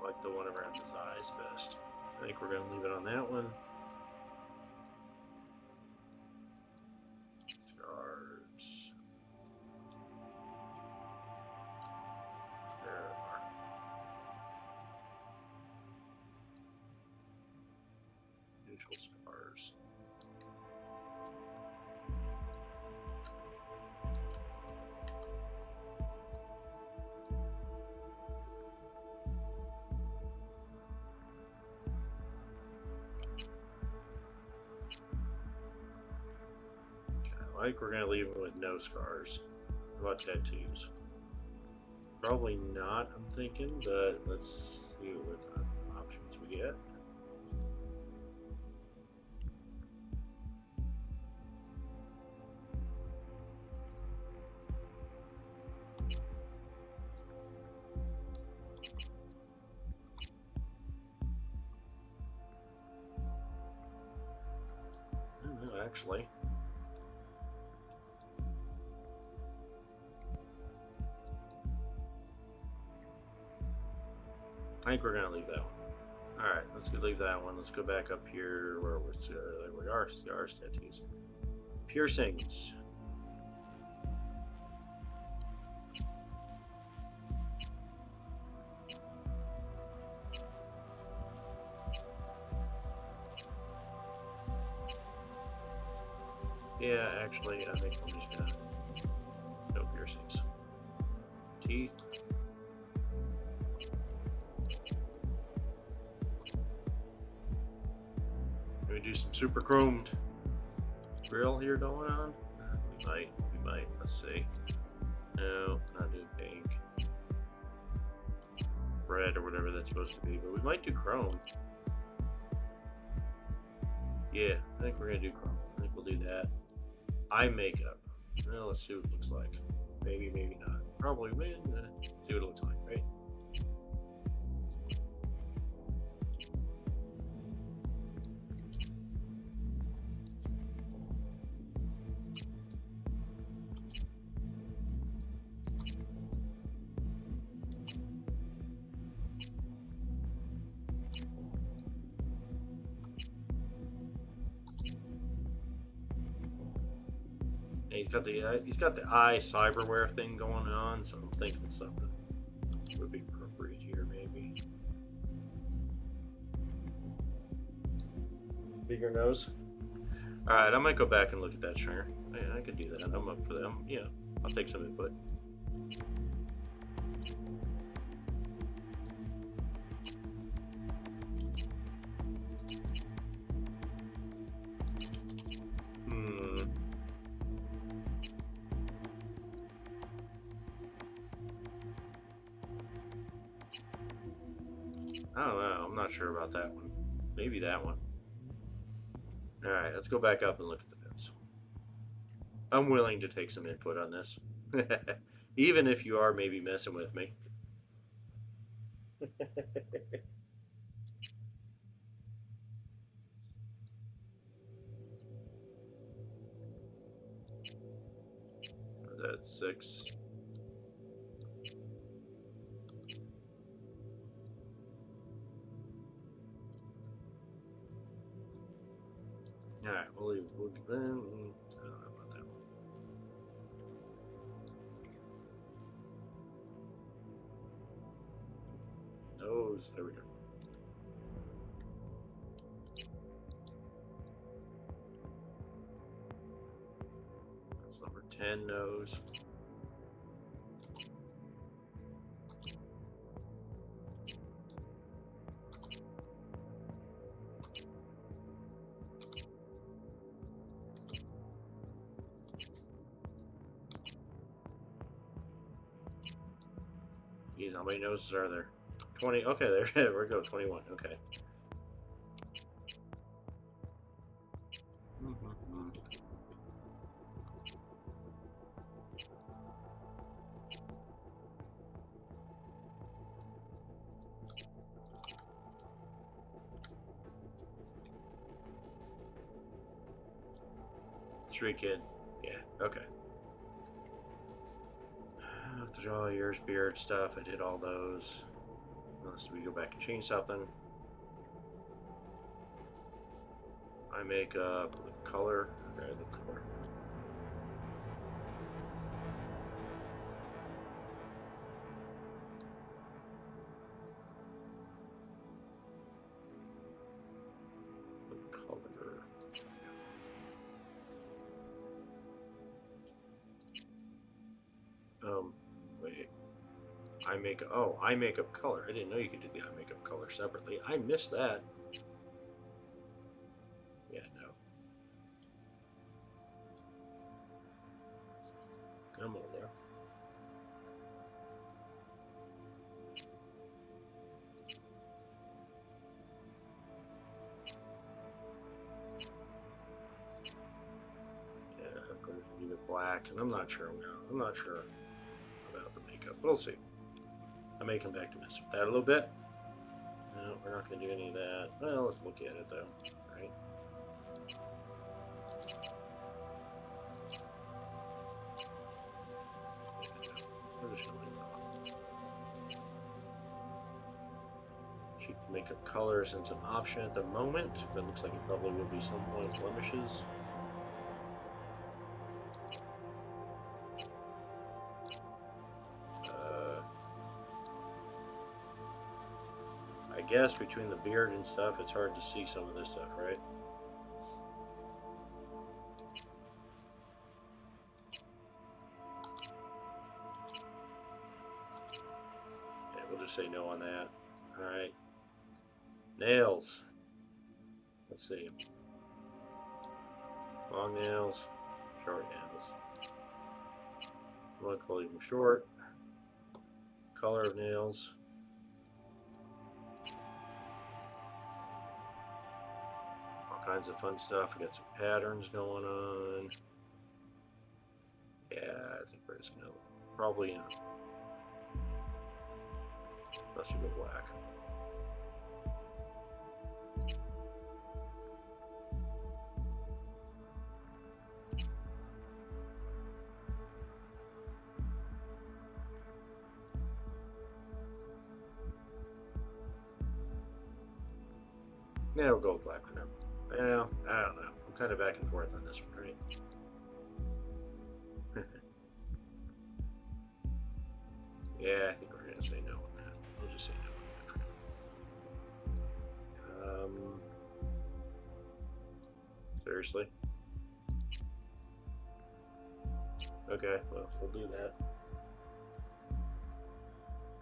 Like the one around his eyes best. I think we're going to leave it on that one. Scars. There are. Neutral scars. I think we're going to leave him with no scars. How about tattoos? Probably not, I'm thinking, but let's see what options we get. I don't know, actually. I think we're going to leave that one. Alright, let's go leave that one. Let's go back up here where there we are, scars, tattoos. Piercings. Yeah, actually, I think I'm just gonna no piercings. Teeth. Can we do some super chromed grill here going on? We might. Let's see. No, not doing pink. Red or whatever that's supposed to be, but we might do chrome. Yeah, I think we're gonna do chrome. I think we'll do that. Eye makeup. Well, let's see what it looks like. Maybe, maybe not. Probably win. See what it looks like, right? He's got the eye cyberware thing going on, so I'm thinking something would be appropriate here, maybe. Bigger nose. All right, I might go back and look at that stringer. I could do that. I'm up for them. Yeah, I'll take some input. I don't know. I'm not sure about that one. Maybe that one. All right, let's go back up and look at the notes. I'm willing to take some input on this, even if you are maybe messing with me. That's 6. All right, we'll give them. I don't know about that one. Nose. There we go. That's number 10 nose. Geez, how many noses are there? 20. Okay, there we go. 21. Okay. Street kid. Yeah, okay. Draw ears, beard stuff. I did all those. Unless we go back and change something. I make up the color. Okay, the color. The color. Wait. I make up color. I didn't know you could do the I make up color separately. I missed that. Yeah, no. Come on there. Yeah, I'm going to leave it black, and I'm not sure now. I'm not sure about the makeup. We'll see. I may come back to mess with that a little bit. No, we're not going to do any of that. Well, let's look at it though, right? We're just going to leave it off. She can make up colors into an option at the moment, but it looks like it probably will be some point blemishes. I guess between the beard and stuff, it's hard to see some of this stuff, right? Okay, we'll just say no on that. Alright. Nails. Let's see. Long nails, short nails. Look, we'll leave them short. Color of nails. All kinds of fun stuff. We got some patterns going on. Yeah, I think we're just gonna probably, unless we go black. Yeah, we'll go with black for now. Well, I don't know. I'm kind of back and forth on this one, right? Yeah, I think we're going to say no on that. We'll just say no on that for now. Seriously? Okay, well, we'll do that.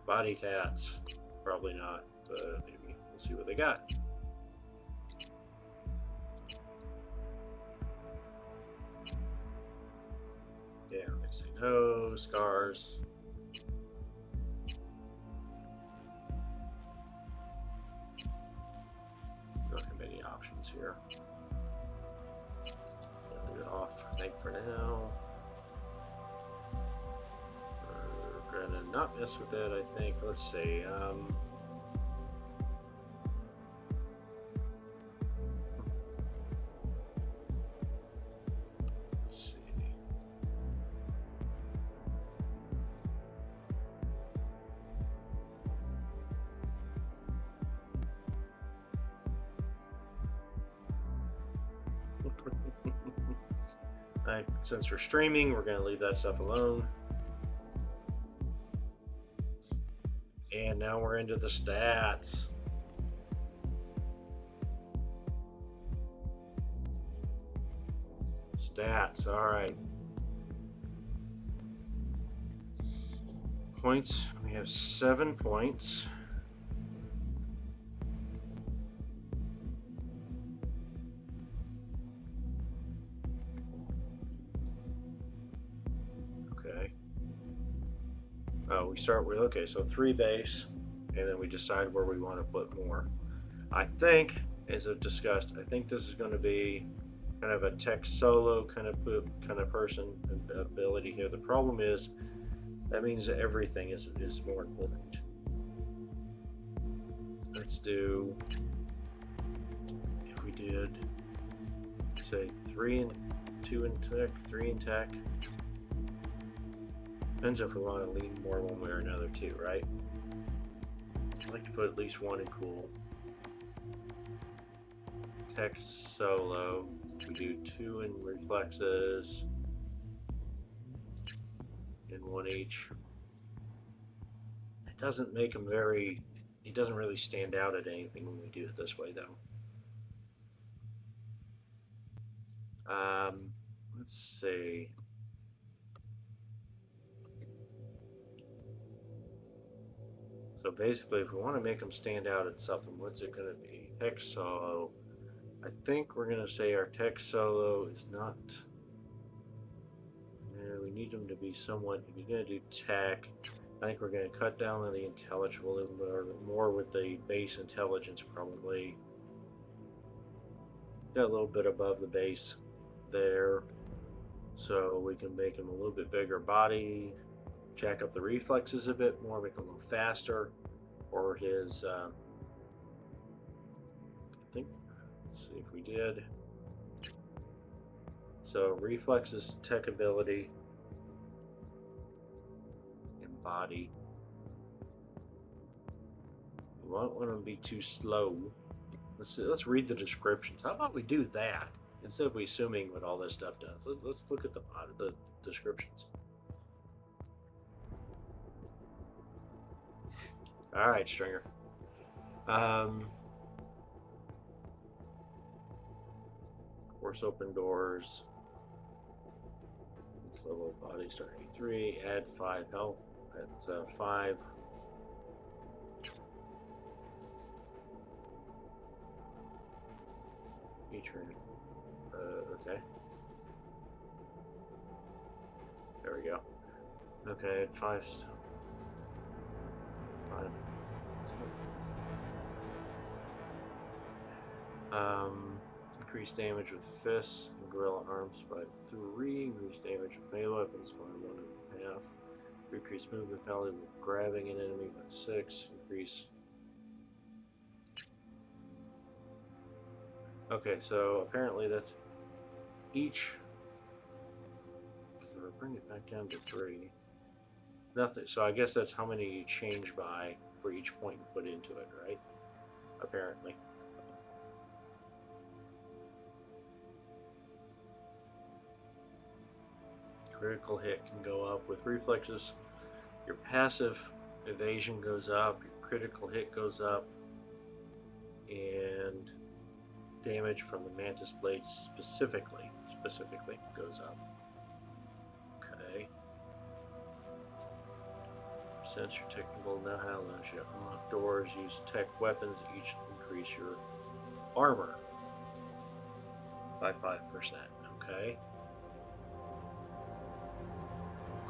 Body tats. Probably not, but maybe we'll see what they got. Yeah, I'm gonna say no. Scars. Not gonna be any options here. Leave it off, I think, for now. We're gonna not mess with that, I think. Let's see. Let's see. Since we're streaming, we're going to leave that stuff alone. And now we're into the stats. Stats, all right. Points, we have 7 points. Okay. We start with, okay, so 3 base, and then we decide where we want to put more. I think, as I've discussed, I think this is going to be kind of a tech solo kind of person ability here. The problem is that means that everything is more important. Let's do, if we did say 3 and 2 in tech, 3 in tech. Depends if we want to lean more one way or another too, right? I'd like to put at least 1 in cool. Tech solo. We do 2 in reflexes. And 1 each. It doesn't make him very. He doesn't really stand out at anything when we do it this way, though. Let's see. So basically, if we want to make him stand out at something, what's it going to be? Tech solo. I think we're going to say our tech solo is not. We need him to be somewhat. If you're going to do tech, I think we're going to cut down on the intelligence a little bit more with the base intelligence, probably. Got a little bit above the base there, so we can make him a little bit bigger body, jack up the reflexes a bit more, make him a little faster, or his. I think. Let's see if we did. So reflexes, tech ability, and body. We won't want him to be too slow. Let's read the descriptions. How about we do that instead of assuming what all this stuff does? Let's look at the descriptions. All right, Stringer. Force open doors. Next level of body start 3. Add 5 health at 5. Featuring. Okay. There we go. Okay, 5. 5. Increase damage with fists and gorilla arms by 3. Increase damage with melee weapons by 1.5. Increase movement penalty with grabbing an enemy by 6. Increase. Okay, so apparently that's each. So we'll bring it back down to 3. Nothing. So I guess that's how many you change by for each point you put into it, right? Apparently. Critical hit can go up with reflexes. Your passive evasion goes up. Your critical hit goes up, and damage from the mantis blades specifically goes up. Okay. Sense your technical know-how allows you to unlock doors, use tech weapons, each increase your armor by 5%. Okay.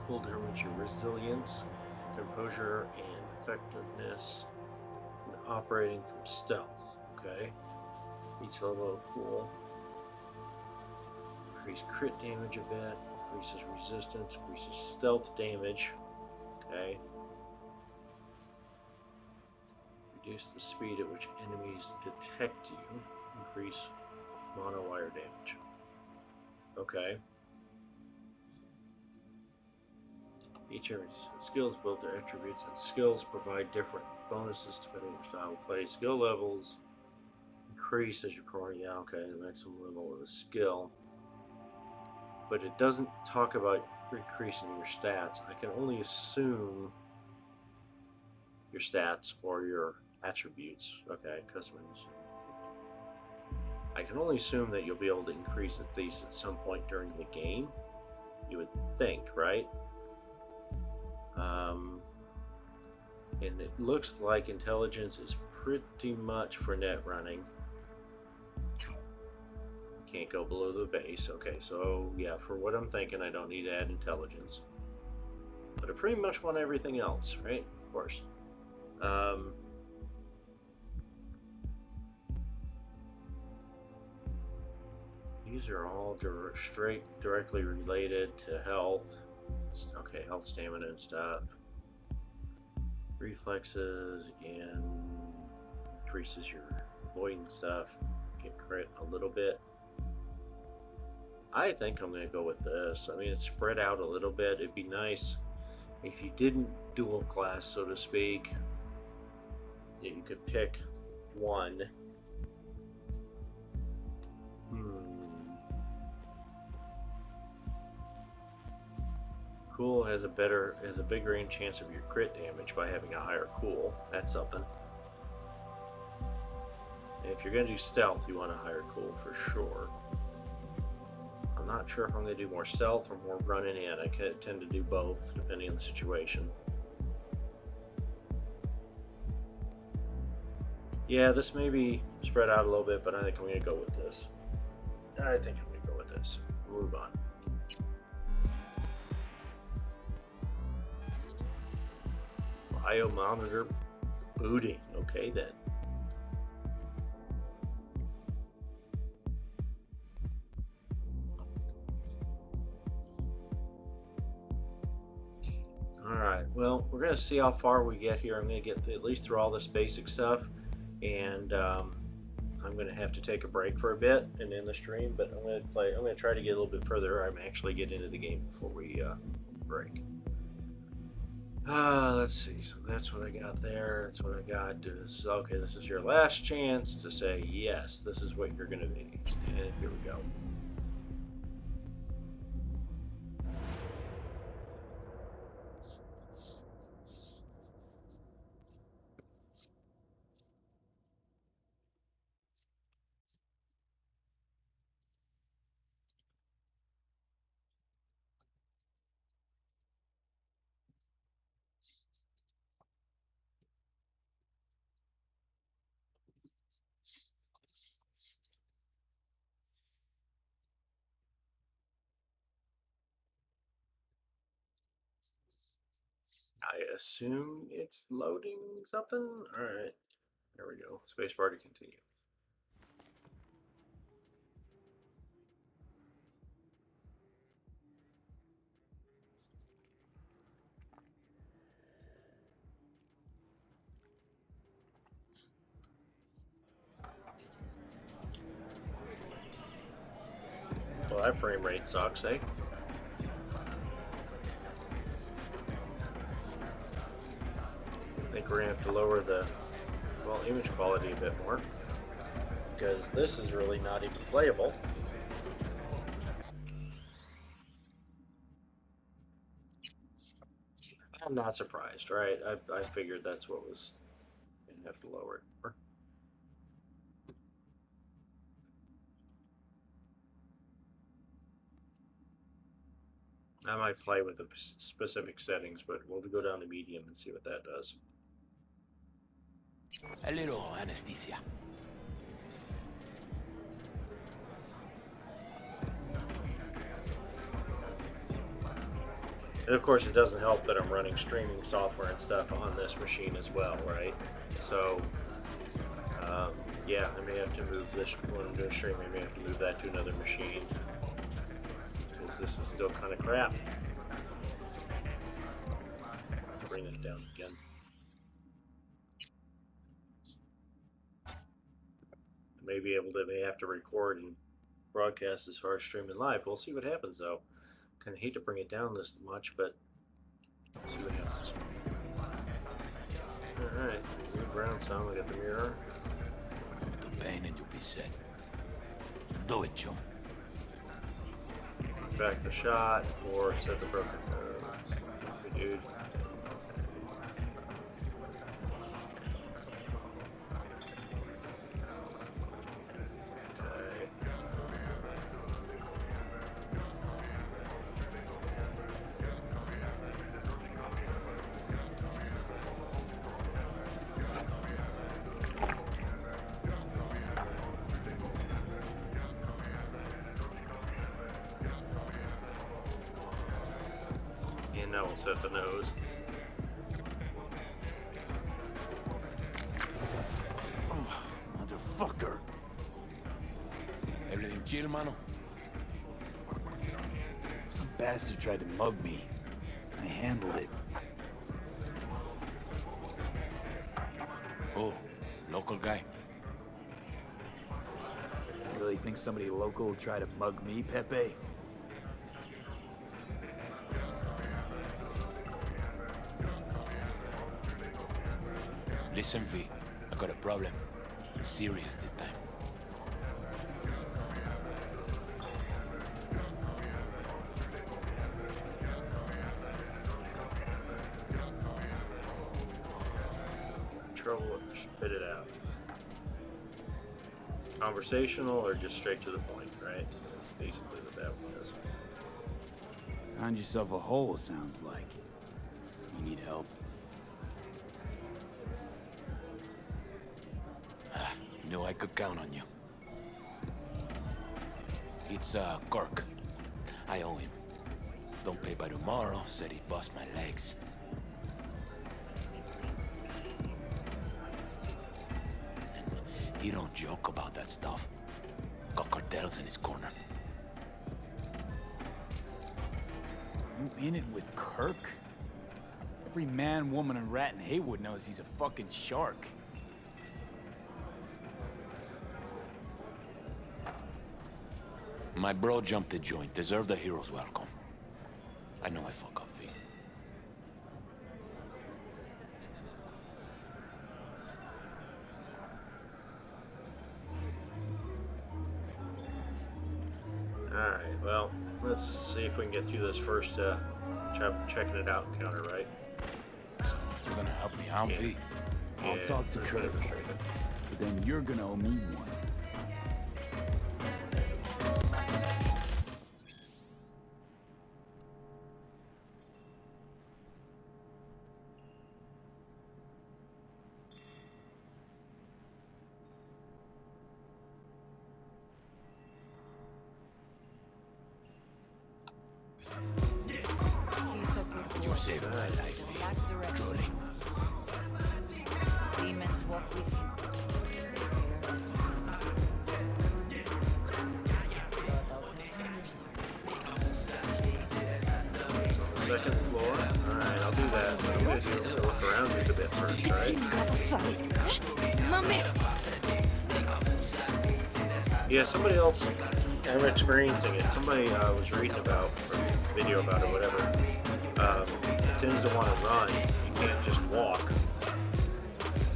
Cool damage your resilience, composure, and effectiveness, and operating from stealth. Okay. Each level of cool. Increase crit damage a bit, increases resistance, increases stealth damage. Okay. Reduce the speed at which enemies detect you. Increase monowire damage. Okay. Each enemy's skills build their attributes, and skills provide different bonuses depending on your style of play. Skill levels increase as you progress. Yeah, okay, the maximum level of a skill. But it doesn't talk about increasing your stats. I can only assume your stats or your attributes. Okay, customers. I can only assume that you'll be able to increase at least at some point during the game. You would think, right? And it looks like intelligence is pretty much for net running. Can't go below the base. Okay, so yeah, for what I'm thinking, I don't need to add intelligence. But But I pretty much want everything else, right? Of course. These are all directly related to health. Okay, health, stamina, and stuff. Reflexes, again, increases your avoidance stuff. Get crit a little bit. I think I'm going to go with this. I mean, it's spread out a little bit. It'd be nice if you didn't dual class, so to speak, that you could pick one. Cool has a bigger range chance of your crit damage by having a higher cool. That's something. And if you're going to do stealth, you want a higher cool for sure. I'm not sure if I'm going to do more stealth or more running in. I tend to do both depending on the situation. Yeah, this may be spread out a little bit, but I think I'm going to go with this. Move on. Biomonitor booting. Okay then. Alright, well, we're going to see how far we get here. I'm going to get at least through all this basic stuff, and I'm going to have to take a break for a bit and end the stream, but I'm going to try to get a little bit further. I'm actually get into the game before we break. Let's see, so that's what I got there. That's what I got. Okay, this is your last chance to say, yes, this is what you're going to be. And here we go. I assume it's loading something. All right, there we go. Spacebar to continue. Well, that frame rate sucks, eh? I think we're gonna have to lower the image quality a bit more, because this is really not even playable. I'm not surprised, right? I figured that's what was gonna have to lower it. I might play with the specific settings, but we'll go down to medium and see what that does.
A little anesthesia.
And of course, it doesn't help that I'm running streaming software and stuff on this machine as well, right? So, yeah, I may have to move this when I'm doing streaming. I may have to move that to another machine, because this is still kind of crap. Let's bring it down again. May have to record and broadcast as far as streaming live. We'll see what happens though. Kind of hate to bring it down this much, but we'll see what happens. Alright, ground sound, I got the mirror.
The pain and you'll be set. Do it, Joe.
Back the shot or set the broken curves. Good dude. Now we'll set the nose.
Oh, motherfucker. Everything chill, mano? Some bastard tried to mug me. I handled it. Oh, local guy. You really think somebody local will try to mug me, Pepe? Listen, V. I got a problem. Serious this time.
Trouble or spit it out. Conversational or just straight to the point, right? That's basically what that was.
Find yourself a hole, sounds like. You need help? Knew I could count on you. It's, Kirk. I owe him. Don't pay by tomorrow, said he'd bust my legs. He don't joke about that stuff. Got cartels in his corner. You in it with Kirk? Every man, woman, and rat in Haywood knows he's a fucking shark. My bro jumped the joint. Deserved a hero's welcome. I know I fuck up, V.
Alright, well, let's see if we can get through this first checking it out encounter, right?
You're gonna help me out, V? I'll
Yeah,
talk to
let's
Kirk.
demonstrate it.
But then you're gonna owe me one.
He's a good
You
boy.
saved my life, V.
Lacks direction.
Truly.
Demons walk with him. They bear his
Second floor? Alright, I'll do that. I'm gonna look around just a bit first, right? Yeah, somebody else, I'm experiencing it. Somebody was reading about, or video about it, whatever, tends to want to run. You can't just walk.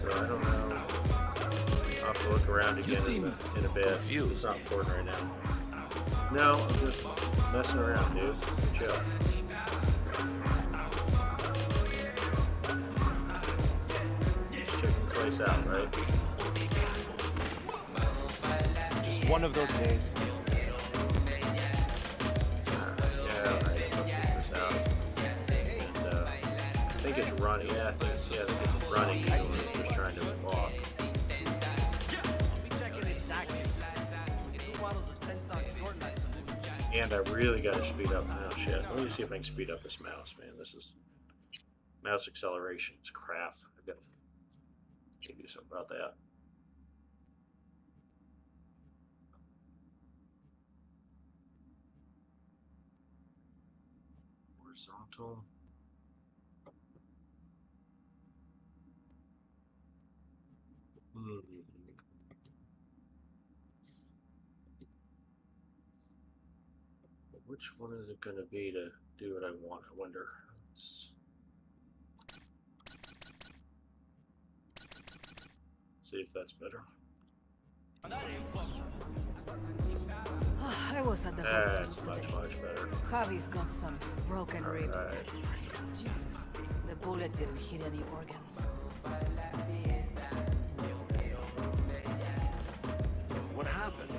So I don't know. I'll have to look around
You
again
seem
in a bit.
confused.
It's not important right now. No, I'm just messing around, dude. Chill. Just checking the place out, right?
Just one of those days.
Yeah, alright, I'll check this out. And, I think it's running. Yeah, I think it's running. Even when it's just trying to walk. And I really gotta speed up. Oh shit. Let me see if I can speed up this mouse, man. This is mouse acceleration. It's crap. I've got to do something about that. Horizontal. Which one is it going to be to do what I want? I wonder. Let's see if that's better.
I was at the
That's
hospital
much,
today.
much better.
Javi's got some broken ribs.
Alright.
Jesus, the bullet didn't hit any organs.
What happened?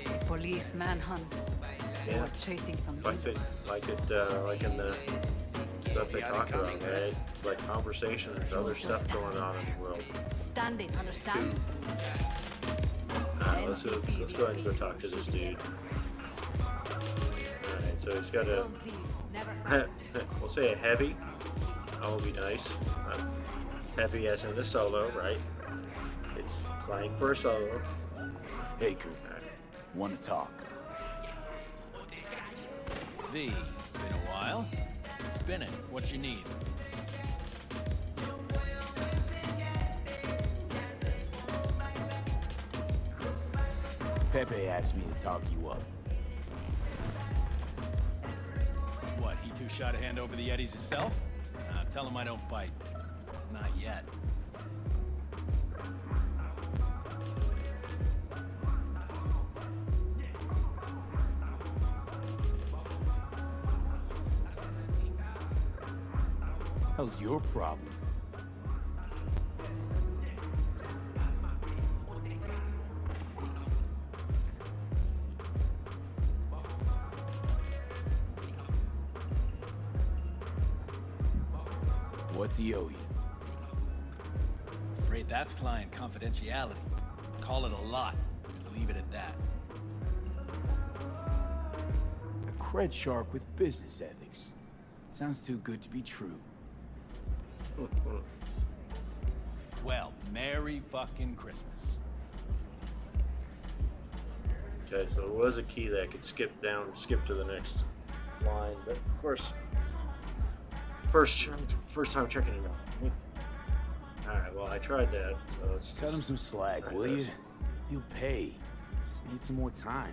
The police manhunt. They
Yeah.
were chasing some
Like it,
people.
like in the stuff they talk about, right? Like conversation, there's other stuff going on in the world.
Standing, understand?
Let's go ahead and go talk to this dude. Alright, So he's got a,
Don't deal. Never have.
we'll say a heavy. That will be nice. Heavy as in a solo, right? It's flying for a solo.
Hey, Kirk. Want to talk?
V, been a while. Spin it. What you need?
Pepe asked me to talk you up.
What, he too shy to hand over the Eddies himself? Tell him I don't bite. Not yet.
How's your problem? What's he owe you?
Afraid that's client confidentiality. Call it a lot. And leave it at that.
A cred shark with business ethics. Sounds too good to be true.
Well, Merry fucking Christmas.
Okay, so it was a key that I could skip to the next line, but of course, first time checking it out. Alright, well, I tried that, so let's
Cut him some slack,
try
will
this.
you? He'll pay. Just need some more time.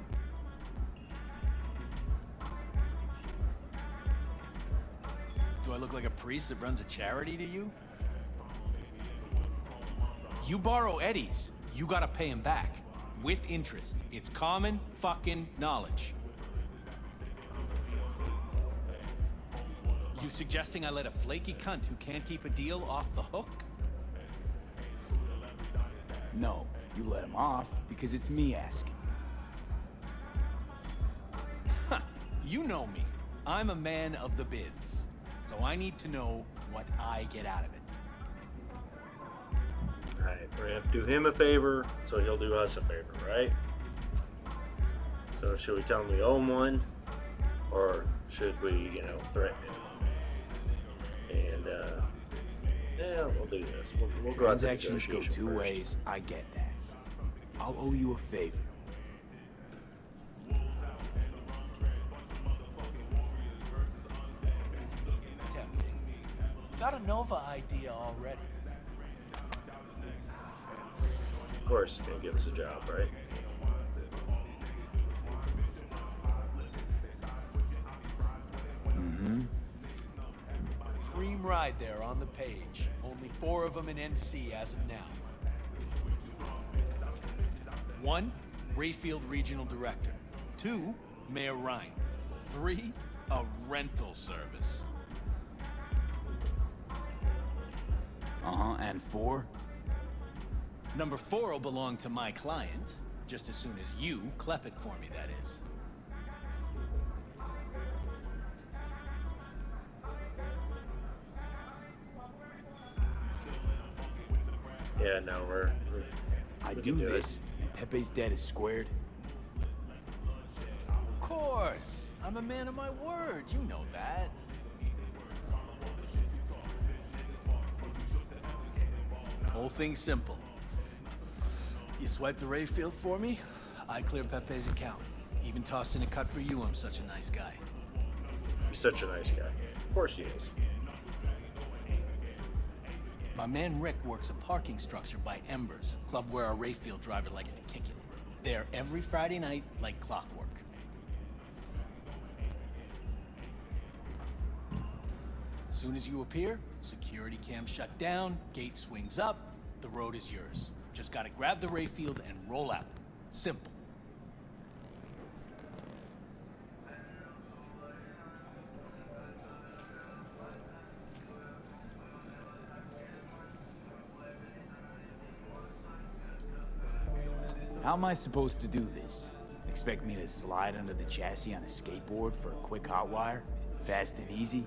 Do I look like a priest that runs a charity to you? You borrow Eddies, you gotta pay him back. With interest. It's common fucking knowledge. You suggesting I let a flaky cunt who can't keep a deal off the hook?
No, you let him off because it's me asking.
You know me. I'm a man of the biz. So I need to know what I get out of it.
Alright, we're gonna have to do him a favor, so he'll do us a favor, right? So should we tell him we owe him one? Or should we, threaten him? And, yeah, we'll do this. We'll go out to
Transactions go
negotiation
two
first.
ways, I get that. I'll owe you a favor.
Tempting. Got a Nova idea already.
Of course, he's gonna give us a job, right?
Mm-hmm.
Cream ride there on the page. Only 4 of them in NC as of now. 1, Rayfield Regional Director. 2, Mayor Ryan. 3, a rental service.
Uh-huh, and 4?
Number 4 will belong to my client, just as soon as you clep it for me, that is.
Yeah, no, we're
I
we
do
can do it.
this, and Pepe's debt is squared.
Of course. I'm a man of my word. You know that. Whole thing's simple. You swipe the Rayfield for me, I clear Pepe's account. Even tossed in a cut for you, I'm such a nice guy.
He's such a nice guy. Of course he is.
My man Rick works a parking structure by Embers, club where our Rayfield driver likes to kick it. There every Friday night, like clockwork. Soon as you appear, security cam shut down, gate swings up, the road is yours. Just gotta grab the Rayfield and roll out. Simple.
How am I supposed to do this? Expect me to slide under the chassis on a skateboard for a quick hot wire? Fast and easy?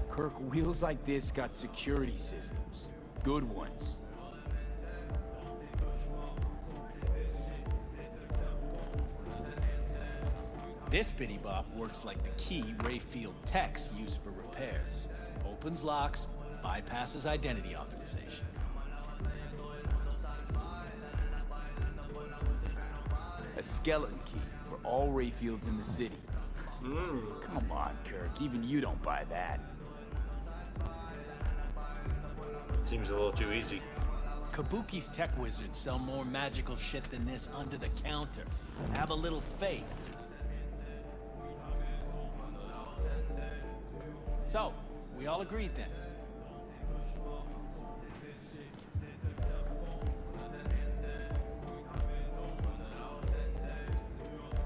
Kirk, wheels like this got security systems. Good ones.
This bitty bop works like the key Rayfield techs use for repairs. Opens locks, bypasses identity authorization.
A skeleton key for all Rayfields in the city. Come on, Kirk. Even you don't buy that.
Seems a little too easy.
Kabuki's tech wizards sell more magical shit than this under the counter. Have a little faith. So, we all agreed then.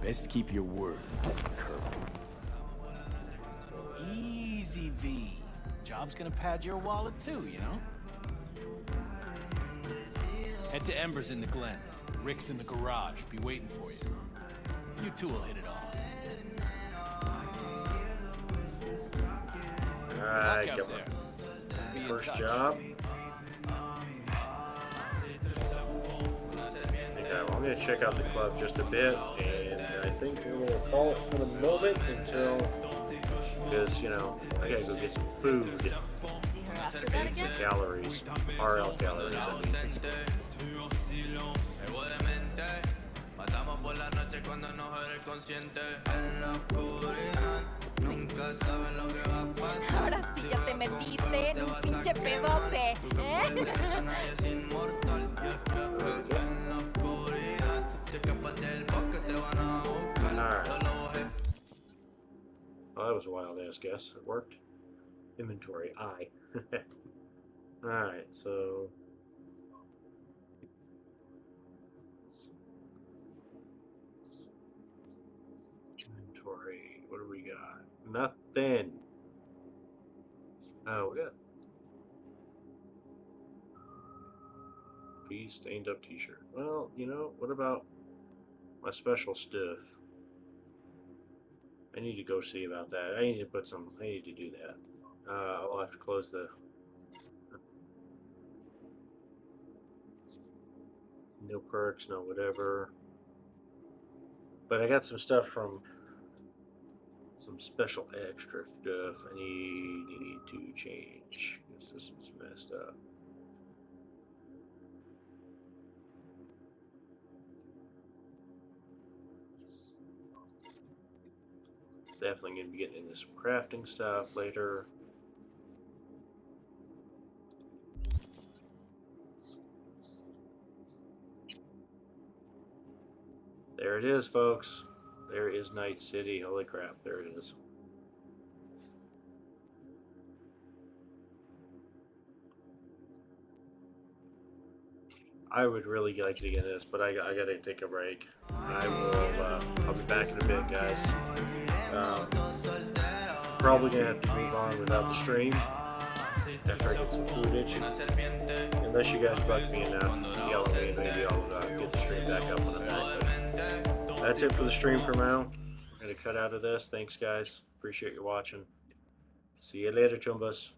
Best keep your word, Kirk.
Easy, V. Job's gonna pad your wallet too, you know? Head to Ember's in the Glen. Rick's in the garage. Be waiting for you. You two will hit it off.
Alright,
Luck
come
out there.
on.
Be in
First
touch.
job. Okay, well, I'm gonna check out the club just a bit, and I think we're gonna call it for the moment until, because, you know, I gotta go get some food.
See her after that
And some
again?
calories. RL calories, I mean.
Ahora sí ya te metiste en un pinche pedote, ¿eh?
Alright. Well, that was a wild ass guess. It worked. Inventory, I. Alright, so. Inventory, what do we got? Nothing. Oh, we got. V stained up t-shirt. Well, you know, what about my special stuff? I need to go see about that. I need to do that. I'll have to close the no perks, no whatever. But I got some stuff from some special extra stuff I need to change. This system's messed up. Definitely going to be getting into some crafting stuff later. There it is, folks. There is Night City. Holy crap, there it is. I would really like to get this, but I gotta take a break. I'll be back in a bit, guys. Probably gonna have to move on without the stream after I get some footage. Unless you guys bug me enough, yell at me, and maybe I'll get the stream back up when I'm back. But that's it for the stream for now. I'm gonna cut out of this. Thanks, guys. Appreciate you watching. See you later, Chumbas.